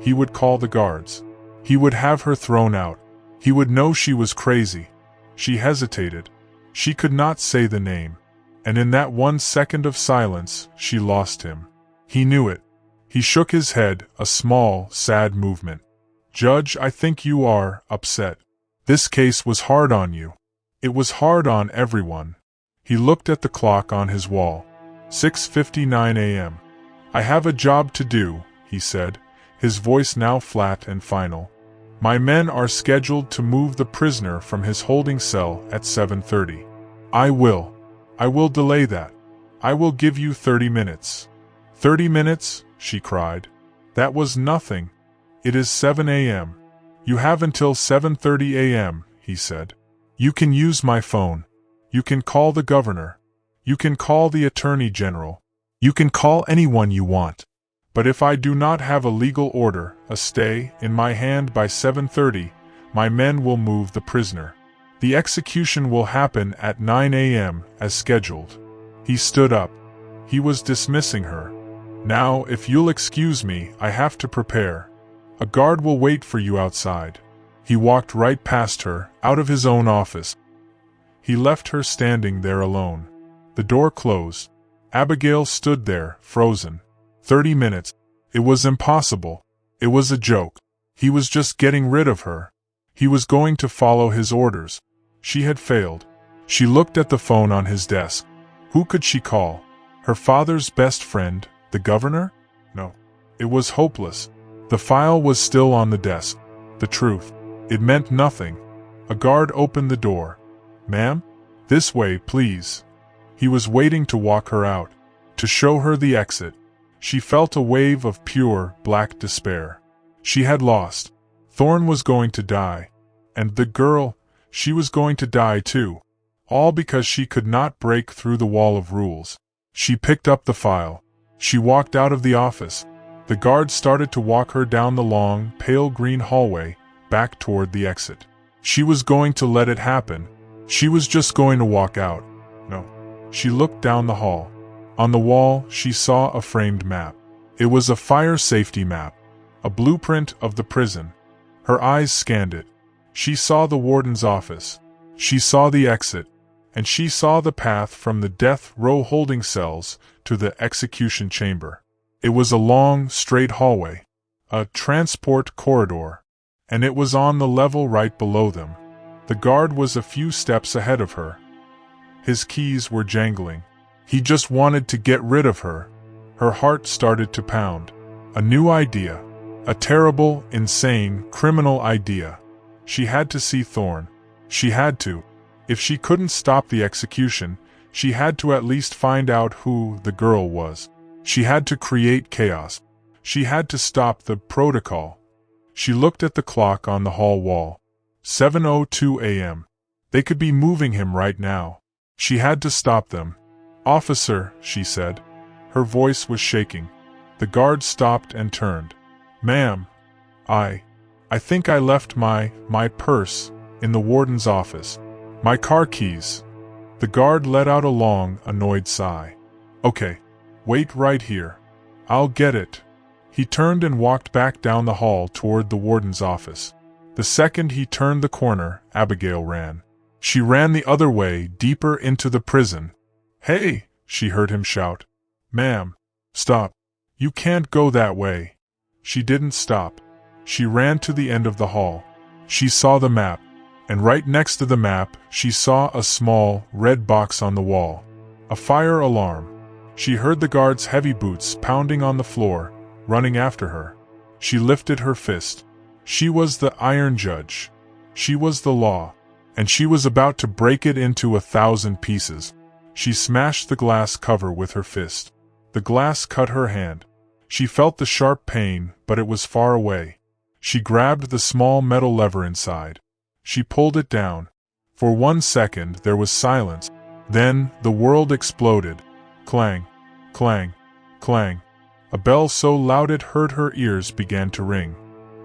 he would call the guards. He would have her thrown out. He would know she was crazy. She hesitated. She could not say the name. And in that 1 second of silence, she lost him. He knew it. He shook his head, a small, sad movement. Judge, I think you are upset. This case was hard on you. It was hard on everyone. He looked at the clock on his wall. 6:59 a.m. I have a job to do, he said, his voice now flat and final. My men are scheduled to move the prisoner from his holding cell at 7:30. I will delay that. I will give you 30 minutes. 30 minutes, she cried. That was nothing. It is 7 a.m. You have until 7:30 a.m., he said. You can use my phone. You can call the governor. You can call the Attorney General. You can call anyone you want. But if I do not have a legal order, a stay, in my hand by 7:30, my men will move the prisoner. The execution will happen at 9 a.m. as scheduled. He stood up. He was dismissing her. Now, if you'll excuse me, I have to prepare. A guard will wait for you outside. He walked right past her, out of his own office. He left her standing there alone. The door closed. Abigail stood there, frozen. 30 minutes. It was impossible. It was a joke. He was just getting rid of her. He was going to follow his orders. She had failed. She looked at the phone on his desk. Who could she call? Her father's best friend, the governor? No. It was hopeless. The file was still on the desk. The truth. It meant nothing. A guard opened the door. Ma'am? This way, please. He was waiting to walk her out, to show her the exit. She felt a wave of pure, black despair. She had lost. Thorne was going to die. And the girl, she was going to die too. All because she could not break through the wall of rules. She picked up the file. She walked out of the office. The guard started to walk her down the long, pale green hallway, back toward the exit. She was going to let it happen. She was just going to walk out. No. She looked down the hall. On the wall, she saw a framed map. It was a fire safety map, a blueprint of the prison. Her eyes scanned it. She saw the warden's office. She saw the exit. And she saw the path from the death row holding cells to the execution chamber. It was a long, straight hallway, a transport corridor, and it was on the level right below them. The guard was a few steps ahead of her. His keys were jangling. He just wanted to get rid of her. Her heart started to pound. A new idea. A terrible, insane, criminal idea. She had to see Thorne. She had to. If she couldn't stop the execution, she had to at least find out who the girl was. She had to create chaos. She had to stop the protocol. She looked at the clock on the hall wall. 7:02 a.m. They could be moving him right now. She had to stop them. "Officer," she said. Her voice was shaking. The guard stopped and turned. "Ma'am, I think I left my purse in the warden's office. My car keys." The guard let out a long, annoyed sigh. "Okay, wait right here. I'll get it." He turned and walked back down the hall toward the warden's office. The second he turned the corner, Abigail ran. She ran the other way, deeper into the prison. "Hey!" she heard him shout. "Ma'am, stop. You can't go that way." She didn't stop. She ran to the end of the hall. She saw the map, and right next to the map, she saw a small, red box on the wall. A fire alarm. She heard the guard's heavy boots pounding on the floor, running after her. She lifted her fist. She was the Iron Judge. She was the law, and she was about to break it into 1,000 pieces. She smashed the glass cover with her fist. The glass cut her hand. She felt the sharp pain, but it was far away. She grabbed the small metal lever inside. She pulled it down. For 1 second there was silence. Then the world exploded. Clang, clang, clang. A bell so loud it hurt her ears began to ring.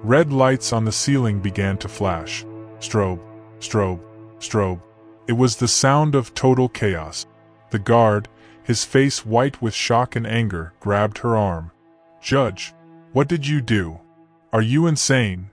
Red lights on the ceiling began to flash. Strobe, strobe, strobe. It was the sound of total chaos. The guard, his face white with shock and anger, grabbed her arm. "Judge, what did you do? Are you insane?"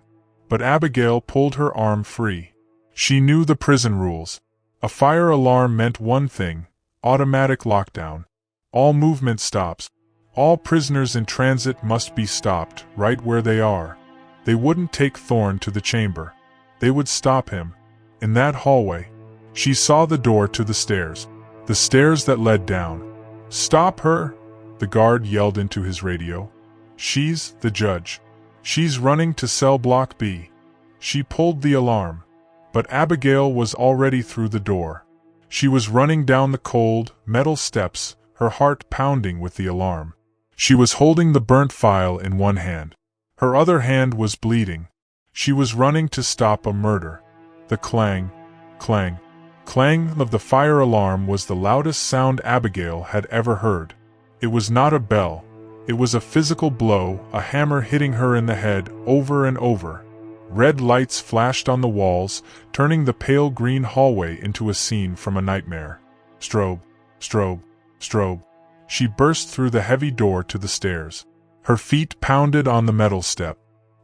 But Abigail pulled her arm free. She knew the prison rules. A fire alarm meant one thing: automatic lockdown. All movement stops. All prisoners in transit must be stopped right where they are. They wouldn't take Thorne to the chamber. They would stop him. In that hallway. She saw the door to the stairs. The stairs that led down. "Stop her!" the guard yelled into his radio. "She's the judge. She's running to cell block B." She pulled the alarm. But Abigail was already through the door. She was running down the cold, metal steps, her heart pounding with the alarm. She was holding the burnt file in one hand. Her other hand was bleeding. She was running to stop a murder. The clang, clang, clang of the fire alarm was the loudest sound Abigail had ever heard. It was not a bell. It was a physical blow, a hammer hitting her in the head over and over. Red lights flashed on the walls, turning the pale green hallway into a scene from a nightmare. Strobe, strobe, strobe. She burst through the heavy door to the stairs. Her feet pounded on the metal step.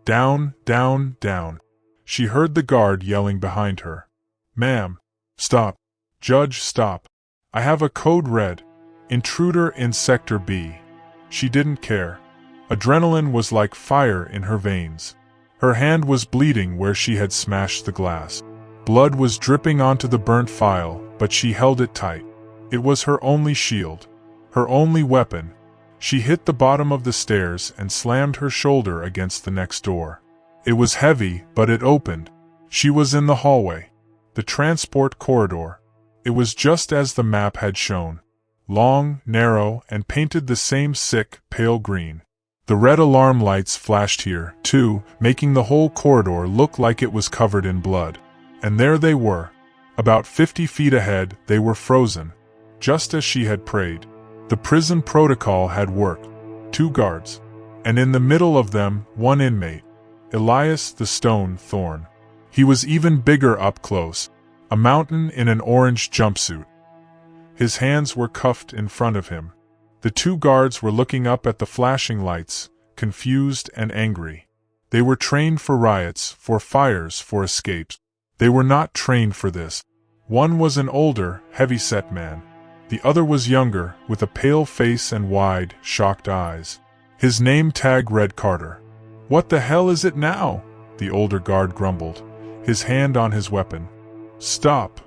Down, down, down. She heard the guard yelling behind her. "Ma'am, stop. Judge, stop. I have a code red. Intruder in Sector B." She didn't care. Adrenaline was like fire in her veins. Her hand was bleeding where she had smashed the glass. Blood was dripping onto the burnt file, but she held it tight. It was her only shield. Her only weapon. She hit the bottom of the stairs and slammed her shoulder against the next door. It was heavy, but it opened. She was in the hallway. The transport corridor. It was just as the map had shown. Long, narrow, and painted the same sick, pale green. The red alarm lights flashed here, too, making the whole corridor look like it was covered in blood. And there they were. About 50 feet ahead, they were frozen. Just as she had prayed. The prison protocol had worked. 2 guards. And in the middle of them, 1 inmate. Elias the Stone Thorne. He was even bigger up close. A mountain in an orange jumpsuit. His hands were cuffed in front of him. The 2 guards were looking up at the flashing lights, confused and angry. They were trained for riots, for fires, for escapes. They were not trained for this. One was an older, heavy-set man. The other was younger, with a pale face and wide, shocked eyes. His name tag read Carter. "What the hell is it now?" the older guard grumbled, his hand on his weapon. "Stop!"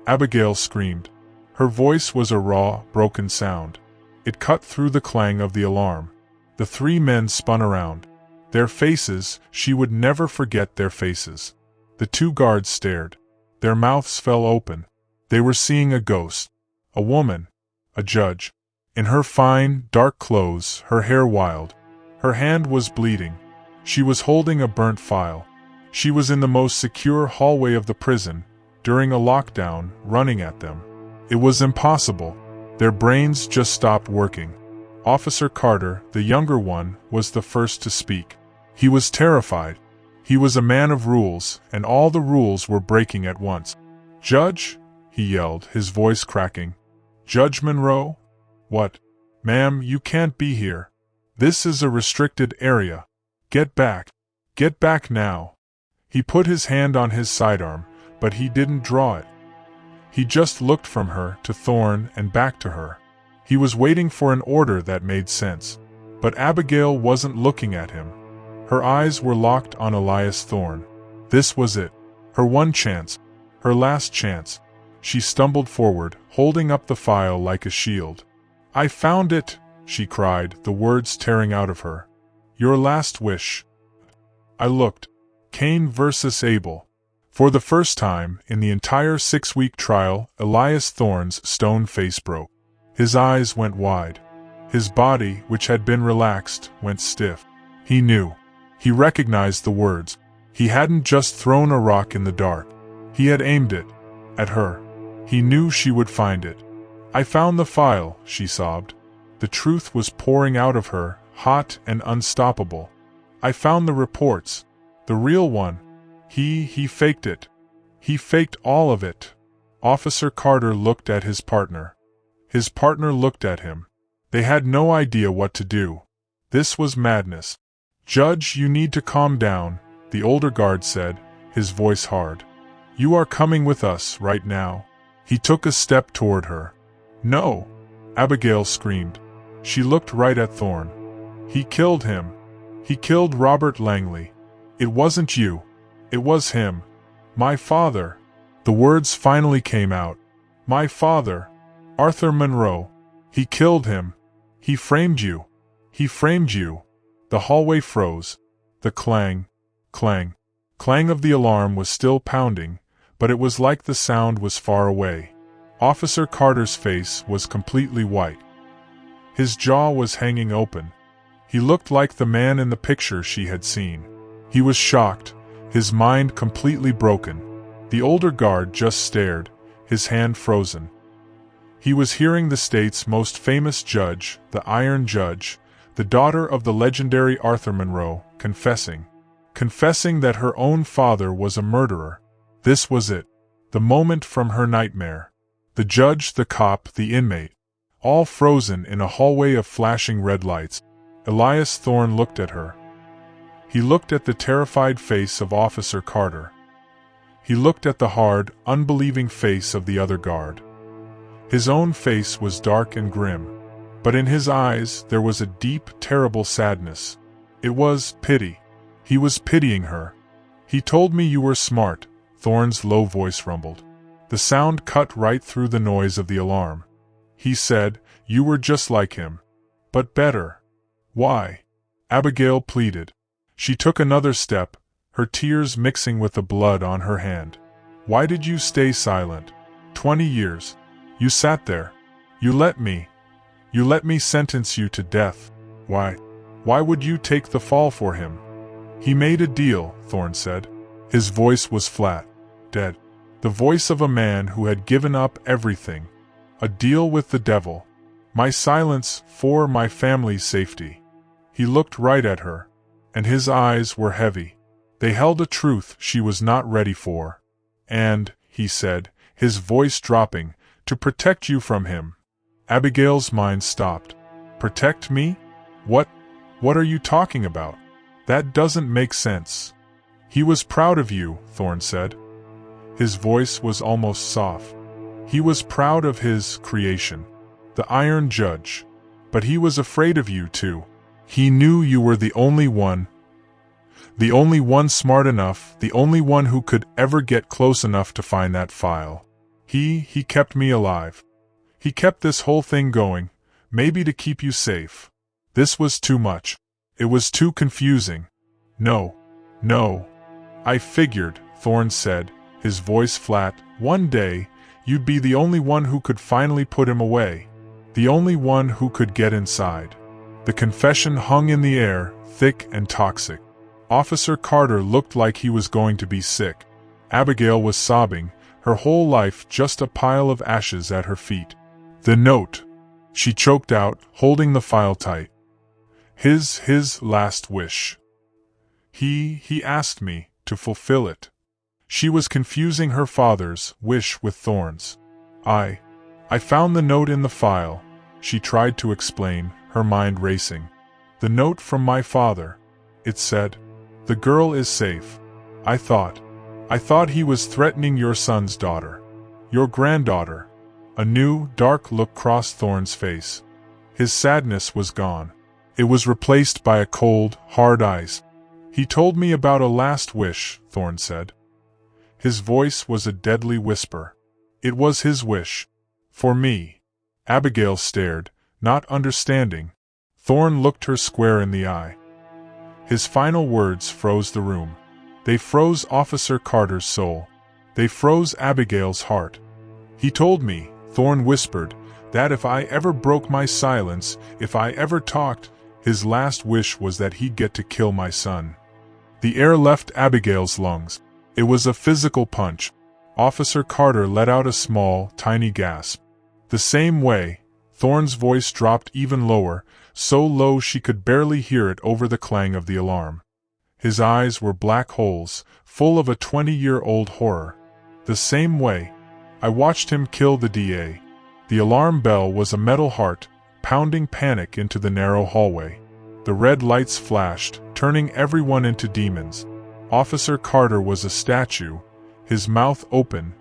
Abigail screamed. Her voice was a raw, broken sound. It cut through the clang of the alarm. The 3 men spun around. Their faces, she would never forget their faces. The 2 guards stared. Their mouths fell open. They were seeing a ghost. A woman. A judge. In her fine, dark clothes, her hair wild. Her hand was bleeding. She was holding a burnt file. She was in the most secure hallway of the prison, during a lockdown, running at them. It was impossible. Their brains just stopped working. Officer Carter, the younger one, was the first to speak. He was terrified. He was a man of rules, and all the rules were breaking at once. "Judge?" he yelled, his voice cracking. "Judge Monroe? What? Ma'am, you can't be here. This is a restricted area. Get back. Get back now." He put his hand on his sidearm, but he didn't draw it. He just looked from her to Thorne and back to her. He was waiting for an order that made sense. But Abigail wasn't looking at him. Her eyes were locked on Elias Thorne. This was it. Her one chance. Her last chance. She stumbled forward, holding up the file like a shield. "I found it!" she cried, the words tearing out of her. "Your last wish." I looked. Cain versus Abel. For the first time in the entire 6-week trial, Elias Thorne's stone face broke. His eyes went wide. His body, which had been relaxed, went stiff. He knew. He recognized the words. He hadn't just thrown a rock in the dark. He had aimed it. At her. He knew she would find it. "I found the file," she sobbed. The truth was pouring out of her, hot and unstoppable. "I found the reports. The real one. He faked it. He faked all of it." Officer Carter looked at his partner. His partner looked at him. They had no idea what to do. This was madness. "Judge, you need to calm down," the older guard said, his voice hard. "You are coming with us right now." He took a step toward her. "No!" Abigail screamed. She looked right at Thorne. "He killed him. He killed Robert Langley. It wasn't you. It was him. My father." The words finally came out. "My father. Arthur Monroe. He killed him. He framed you. He framed you." The hallway froze. The clang, clang, clang of the alarm was still pounding, but it was like the sound was far away. Officer Carter's face was completely white. His jaw was hanging open. He looked like the man in the picture she had seen. He was shocked, his mind completely broken. The older guard just stared, his hand frozen. He was hearing the state's most famous judge, the Iron Judge, the daughter of the legendary Arthur Monroe, confessing that her own father was a murderer. This was it. The moment from her nightmare. The judge, the cop, the inmate. All frozen in a hallway of flashing red lights. Elias Thorne looked at her. He looked at the terrified face of Officer Carter. He looked at the hard, unbelieving face of the other guard. His own face was dark and grim, but in his eyes there was a deep, terrible sadness. It was pity. He was pitying her. "He told me you were smart," Thorne's low voice rumbled. The sound cut right through the noise of the alarm. "He said, you were just like him. But better." "Why?" Abigail pleaded. She took another step, her tears mixing with the blood on her hand. "Why did you stay silent? 20 years. You sat there. You let me sentence you to death. Why would you take the fall for him?" "He made a deal," Thorne said. His voice was flat, dead. The voice of a man who had given up everything. A deal with the devil. My silence for my family's safety. He looked right at her, and his eyes were heavy. They held a truth she was not ready for. "And," he said, his voice dropping, "to protect you from him." Abigail's mind stopped. "Protect me? What are you talking about? That doesn't make sense." "He was proud of you," Thorne said. His voice was almost soft. "He was proud of his creation, the Iron Judge. But he was afraid of you too. He knew you were the only one smart enough, the only one who could ever get close enough to find that file. He kept me alive. He kept this whole thing going, maybe to keep you safe. This was too much. It was too confusing." No. "I figured," Thorne said, his voice flat, "one day, you'd be the only one who could finally put him away. The only one who could get inside." The confession hung in the air, thick and toxic. Officer Carter looked like he was going to be sick. Abigail was sobbing, her whole life just a pile of ashes at her feet. "The note," she choked out, holding the file tight. His last wish. He asked me to fulfill it." She was confusing her father's wish with Thorne's. I found the note in the file," she tried to explain, her mind racing. "The note from my father. It said, 'The girl is safe.' I thought he was threatening your son's daughter. Your granddaughter." A new, dark look crossed Thorne's face. His sadness was gone. It was replaced by a cold, hard eyes. "He told me about a last wish," Thorne said. His voice was a deadly whisper. It was his wish. For me. Abigail stared, not understanding. Thorne looked her square in the eye. His final words froze the room. They froze Officer Carter's soul. They froze Abigail's heart. "He told me," Thorne whispered, "that if I ever broke my silence, if I ever talked, his last wish was that he'd get to kill my son." The air left Abigail's lungs. It was a physical punch. Officer Carter let out a small, tiny gasp. The same way, Thorne's voice dropped even lower, so low she could barely hear it over the clang of the alarm. His eyes were black holes, full of a 20-year-old horror. "The same way. I watched him kill the DA." The alarm bell was a metal heart, pounding panic into the narrow hallway. The red lights flashed, turning everyone into demons. Officer Carter was a statue, his mouth open,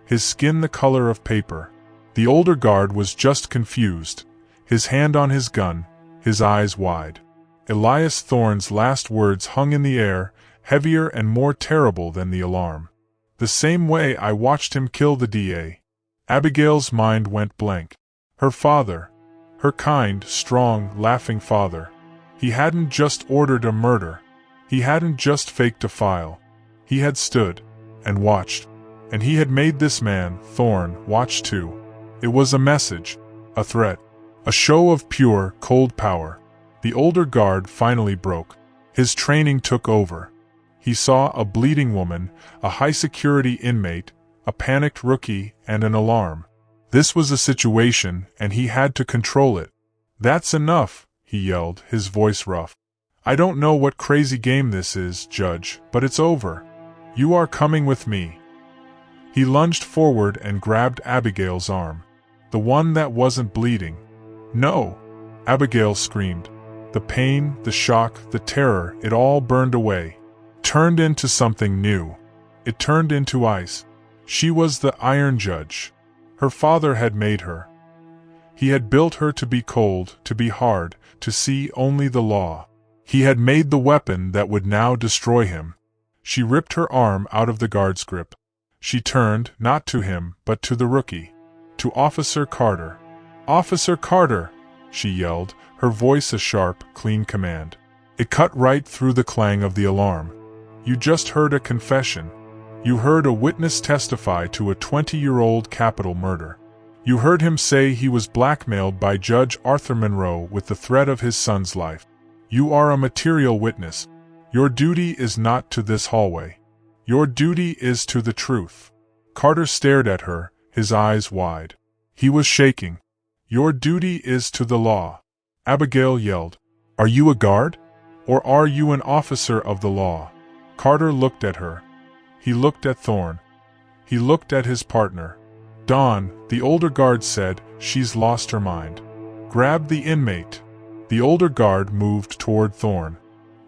his skin the color of paper. The older guard was just confused, his hand on his gun, his eyes wide. Elias Thorne's last words hung in the air, heavier and more terrible than the alarm. "The same way I watched him kill the DA." Abigail's mind went blank. Her father, her kind, strong, laughing father. He hadn't just ordered a murder. He hadn't just faked a file. He had stood and watched. And he had made this man, Thorne, watch too. It was a message, a threat, a show of pure, cold power. The older guard finally broke. His training took over. He saw a bleeding woman, a high-security inmate, a panicked rookie, and an alarm. This was a situation, and he had to control it. "That's enough," he yelled, his voice rough. "I don't know what crazy game this is, Judge, but it's over. You are coming with me." He lunged forward and grabbed Abigail's arm. The one that wasn't bleeding. "No!" Abigail screamed. The pain, the shock, the terror, it all burned away. Turned into something new. It turned into ice. She was the Iron Judge. Her father had made her. He had built her to be cold, to be hard, to see only the law. He had made the weapon that would now destroy him. She ripped her arm out of the guard's grip. She turned, not to him, but to the rookie. To Officer Carter. "Officer Carter!" she yelled, her voice a sharp, clean command. It cut right through the clang of the alarm. "You just heard a confession. You heard a witness testify to a 20-year-old capital murder. You heard him say he was blackmailed by Judge Arthur Monroe with the threat of his son's life. You are a material witness. Your duty is not to this hallway. Your duty is to the truth." Carter stared at her, his eyes wide. He was shaking. "Your duty is to the law." Abigail yelled. "Are you a guard? Or are you an officer of the law?" Carter looked at her. He looked at Thorne. He looked at his partner. "Dawn," the older guard said, "she's lost her mind. Grab the inmate." The older guard moved toward Thorne.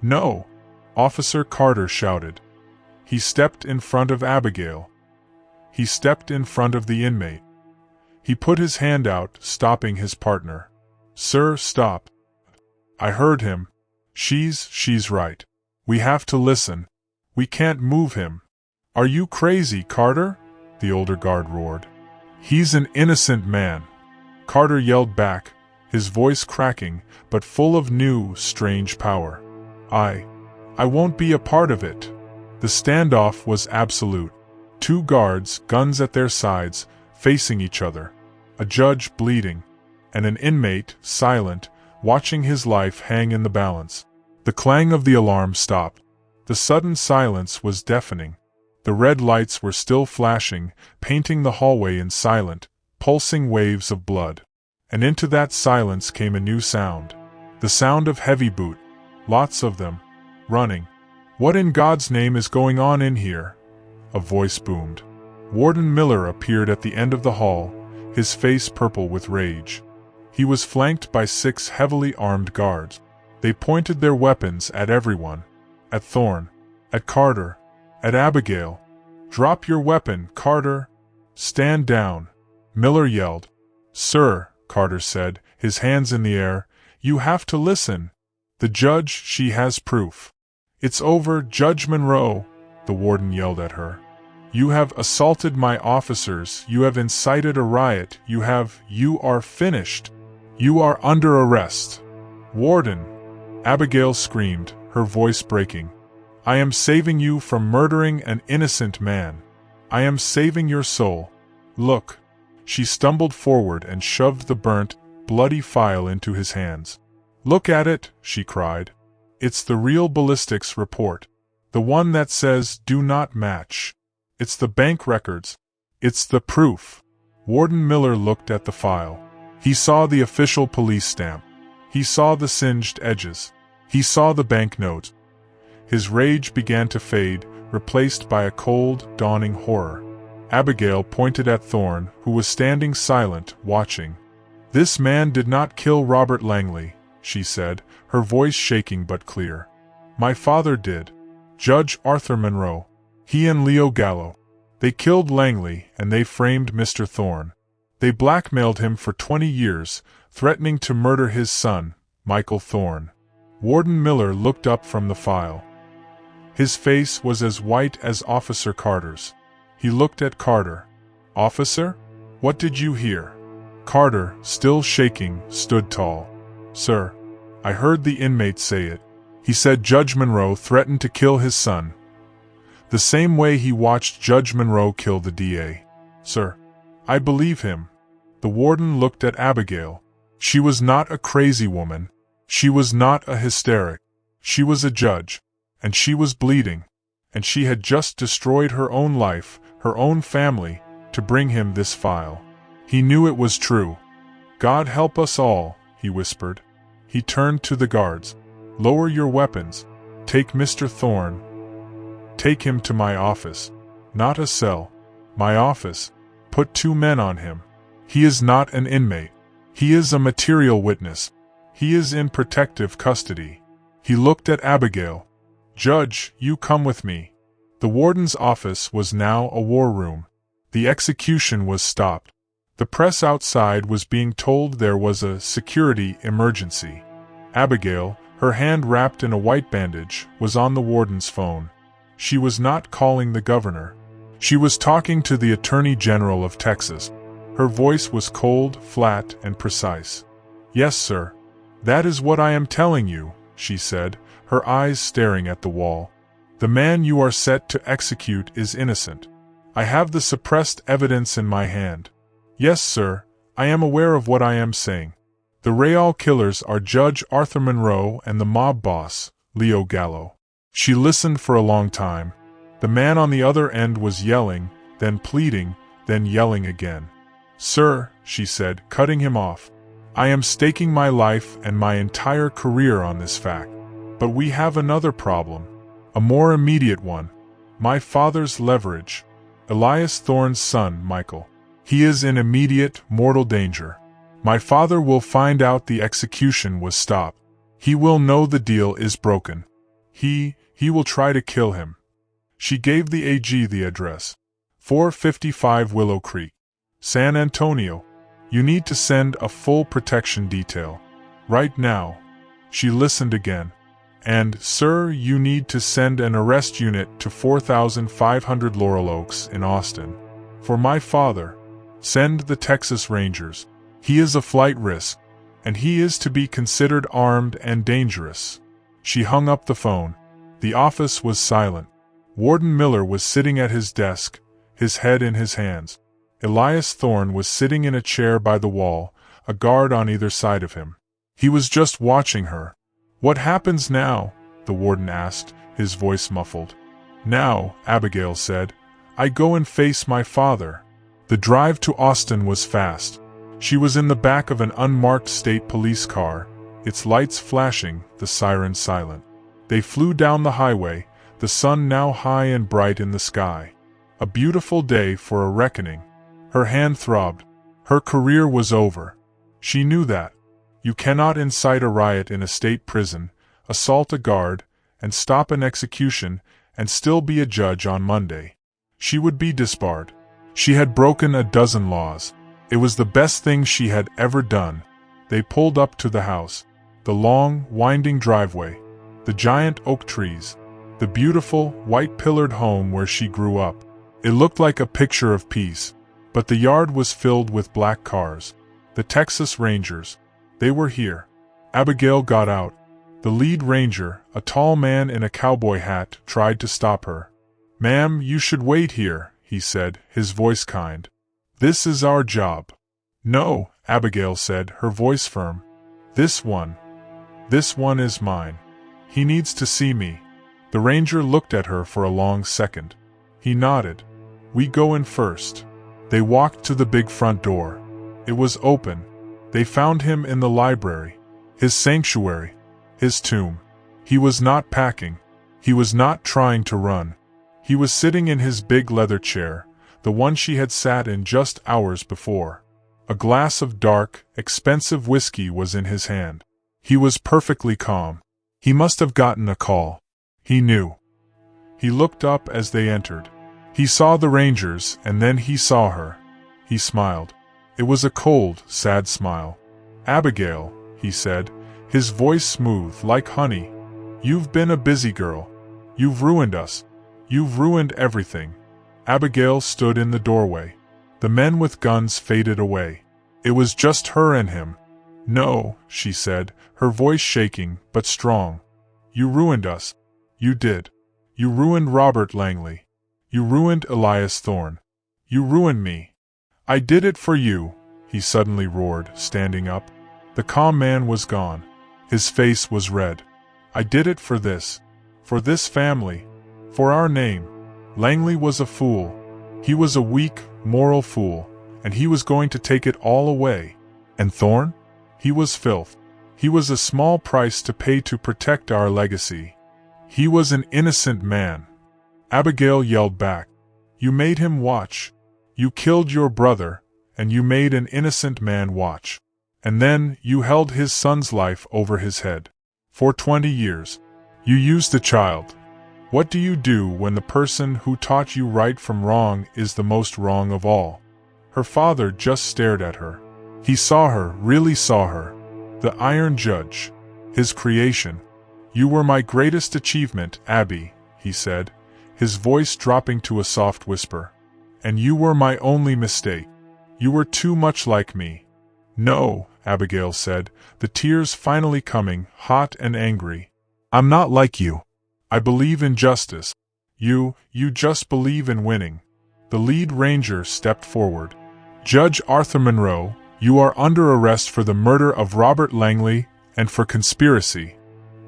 "No!" Officer Carter shouted. He stepped in front of Abigail. He stepped in front of the inmate. He put his hand out, stopping his partner. "Sir, stop." "I heard him. She's right. We have to listen. We can't move him." "Are you crazy, Carter?" the older guard roared. "He's an innocent man." Carter yelled back, his voice cracking, but full of new, strange power. I won't be a part of it." The standoff was absolute. Two guards, guns at their sides, facing each other. A judge bleeding. And an inmate, silent, watching his life hang in the balance. The clang of the alarm stopped. The sudden silence was deafening. The red lights were still flashing, painting the hallway in silent, pulsing waves of blood. And into that silence came a new sound. The sound of heavy boot. Lots of them. Running. "What in God's name is going on in here?" a voice boomed. Warden Miller appeared at the end of the hall, his face purple with rage. He was flanked by 6 heavily armed guards. They pointed their weapons at everyone. At Thorne. At Carter. At Abigail. "Drop your weapon, Carter! Stand down!" Miller yelled. "Sir," Carter said, his hands in the air, "you have to listen. The judge, she has proof." "It's over, Judge Monroe," the warden yelled at her. "You have assaulted my officers, you have incited a riot, you are finished. You are under arrest." "Warden!" Abigail screamed, her voice breaking. "I am saving you from murdering an innocent man. I am saving your soul. Look." She stumbled forward and shoved the burnt, bloody file into his hands. "Look at it," she cried. "It's the real ballistics report. The one that says do not match. It's the bank records. It's the proof." Warden Miller looked at the file. He saw the official police stamp. He saw the singed edges. He saw the banknote. His rage began to fade, replaced by a cold, dawning horror. Abigail pointed at Thorne, who was standing silent, watching. "This man did not kill Robert Langley," she said, her voice shaking but clear. "My father did. Judge Arthur Monroe. He and Leo Gallo. They killed Langley, and they framed Mr. Thorne. They blackmailed him for 20 years, threatening to murder his son, Michael Thorne." Warden Miller looked up from the file. His face was as white as Officer Carter's. He looked at Carter. "Officer? What did you hear?" Carter, still shaking, stood tall. "Sir, I heard the inmate say it. He said Judge Monroe threatened to kill his son. The same way he watched Judge Monroe kill the DA. Sir, I believe him." The warden looked at Abigail. She was not a crazy woman. She was not a hysteric. She was a judge. And she was bleeding. And she had just destroyed her own life, her own family, to bring him this file. He knew it was true. "God help us all," he whispered. He turned to the guards. "Lower your weapons. Take Mr. Thorne. Take him to my office. Not a cell. My office. Put 2 men on him. He is not an inmate. He is a material witness. He is in protective custody." He looked at Abigail. "Judge, you come with me." The warden's office was now a war room. The execution was stopped. The press outside was being told there was a security emergency. Abigail, her hand wrapped in a white bandage, was on the warden's phone. She was not calling the governor. She was talking to the Attorney General of Texas. Her voice was cold, flat, and precise. "Yes, sir. That is what I am telling you," she said, her eyes staring at the wall. "The man you are set to execute is innocent. I have the suppressed evidence in my hand. Yes, sir, I am aware of what I am saying. The Real killers are Judge Arthur Monroe and the mob boss, Leo Gallo." She listened for a long time. The man on the other end was yelling, then pleading, then yelling again. "Sir," she said, cutting him off, "I am staking my life and my entire career on this fact. But we have another problem. A more immediate one. My father's leverage. Elias Thorne's son, Michael. He is in immediate, mortal danger. My father will find out the execution was stopped. He will know the deal is broken. He will try to kill him." She gave the AG the address. 455 Willow Creek, San Antonio. "You need to send a full protection detail. Right now." She listened again. "And, sir, you need to send an arrest unit to 4500 Laurel Oaks in Austin. For my father. Send the Texas Rangers. He is a flight risk, and he is to be considered armed and dangerous." She hung up the phone. The office was silent. Warden Miller was sitting at his desk, his head in his hands. Elias Thorne was sitting in a chair by the wall, a guard on either side of him. He was just watching her. "What happens now?" the warden asked, his voice muffled. Now, Abigail said, I go and face my father. The drive to Austin was fast. She was in the back of an unmarked state police car, its lights flashing, the siren silent. They flew down the highway, the sun now high and bright in the sky. A beautiful day for a reckoning. Her hand throbbed. Her career was over. She knew that. You cannot incite a riot in a state prison, assault a guard, and stop an execution, and still be a judge on Monday. She would be disbarred. She had broken a dozen laws. It was the best thing she had ever done. They pulled up to the house. The long, winding driveway. The giant oak trees. The beautiful, white-pillared home where she grew up. It looked like a picture of peace. But the yard was filled with black cars. The Texas Rangers. They were here. Abigail got out. The lead ranger, a tall man in a cowboy hat, tried to stop her. Ma'am, you should wait here, he said, his voice kind. This is our job. No, Abigail said, her voice firm. This one is mine. He needs to see me. The ranger looked at her for a long second. He nodded. We go in first. They walked to the big front door. It was open. They found him in the library. His sanctuary. His tomb. He was not packing. He was not trying to run. He was sitting in his big leather chair, the one she had sat in just hours before. A glass of dark, expensive whiskey was in his hand. He was perfectly calm. He must have gotten a call. He knew. He looked up as they entered. He saw the Rangers, and then he saw her. He smiled. It was a cold, sad smile. Abigail, he said, his voice smooth like honey. You've been a busy girl. You've ruined us. You've ruined everything. Abigail stood in the doorway. The men with guns faded away. It was just her and him. No, she said, her voice shaking, but strong. You ruined us. You did. You ruined Robert Langley. You ruined Elias Thorne. You ruined me. I did it for you, he suddenly roared, standing up. The calm man was gone. His face was red. I did it for this family, for our name. Langley was a fool. He was a weak, moral fool, and he was going to take it all away. And Thorne? He was filth. He was a small price to pay to protect our legacy. He was an innocent man. Abigail yelled back. You made him watch. You killed your brother, and you made an innocent man watch. And then you held his son's life over his head. For 20 years. You used the child. What do you do when the person who taught you right from wrong is the most wrong of all? Her father just stared at her. He saw her, really saw her. The Iron Judge. His creation. You were my greatest achievement, Abby, he said, his voice dropping to a soft whisper. And you were my only mistake. You were too much like me. No, Abigail said, the tears finally coming, hot and angry. I'm not like you. I believe in justice. You just believe in winning. The lead ranger stepped forward. Judge Arthur Monroe, you are under arrest for the murder of Robert Langley and for conspiracy.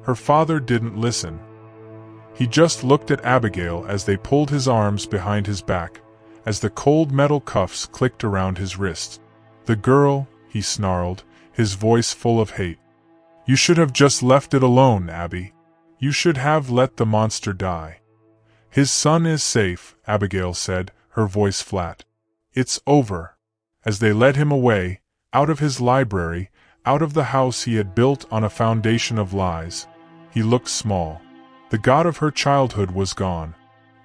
Her father didn't listen. He just looked at Abigail as they pulled his arms behind his back, as the cold metal cuffs clicked around his wrists. The girl, he snarled, his voice full of hate. You should have just left it alone, Abby. You should have let the monster die. His son is safe, Abigail said, her voice flat. It's over. As they led him away, out of his library, out of the house he had built on a foundation of lies. He looked small. The God of her childhood was gone.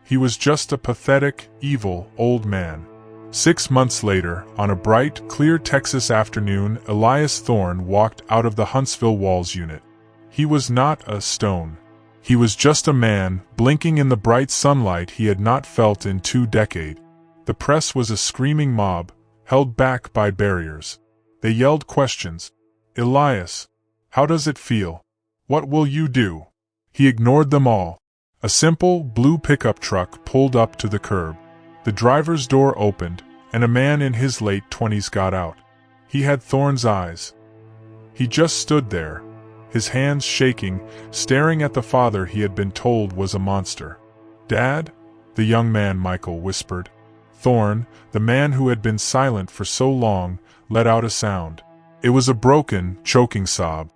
He was just a pathetic, evil, old man. 6 months later, on a bright, clear Texas afternoon, Elias Thorne walked out of the Huntsville Walls unit. He was not a stone. He was just a man, blinking in the bright sunlight he had not felt in 2 decades. The press was a screaming mob, held back by barriers. They yelled questions. Elias, how does it feel? What will you do? He ignored them all. A simple, blue pickup truck pulled up to the curb. The driver's door opened, and a man in his late 20s got out. He had Thorne's eyes. He just stood there, his hands shaking, staring at the father he had been told was a monster. "Dad?" the young man Michael whispered. Thorn, the man who had been silent for so long, let out a sound. It was a broken, choking sob.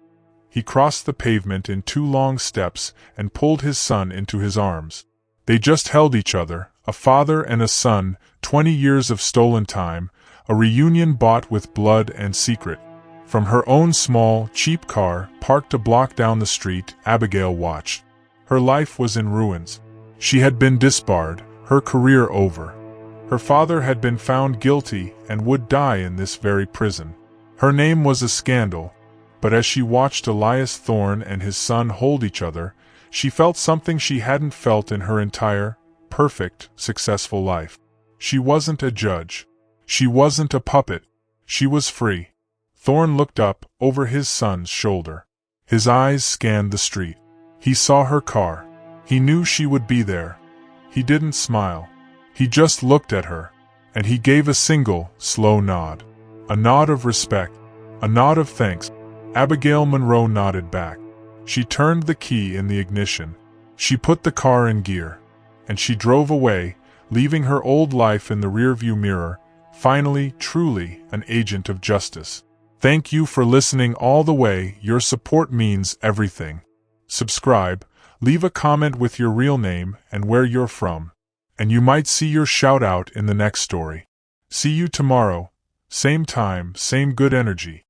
He crossed the pavement in 2 long steps and pulled his son into his arms. They just held each other, a father and a son, 20 years of stolen time, a reunion bought with blood and secret. From her own small, cheap car, parked a block down the street, Abigail watched. Her life was in ruins. She had been disbarred, her career over. Her father had been found guilty and would die in this very prison. Her name was a scandal, but as she watched Elias Thorne and his son hold each other, she felt something she hadn't felt in her entire, perfect, successful life. She wasn't a judge. She wasn't a puppet. She was free. Thorne looked up, over his son's shoulder. His eyes scanned the street. He saw her car. He knew she would be there. He didn't smile. He just looked at her, and he gave a single, slow nod. A nod of respect. A nod of thanks. Abigail Monroe nodded back. She turned the key in the ignition. She put the car in gear. And she drove away, leaving her old life in the rearview mirror, finally, truly, an agent of justice. Thank you for listening all the way. Your support means everything. Subscribe, leave a comment with your real name and where you're from, and you might see your shout out in the next story. See you tomorrow. Same time, same good energy.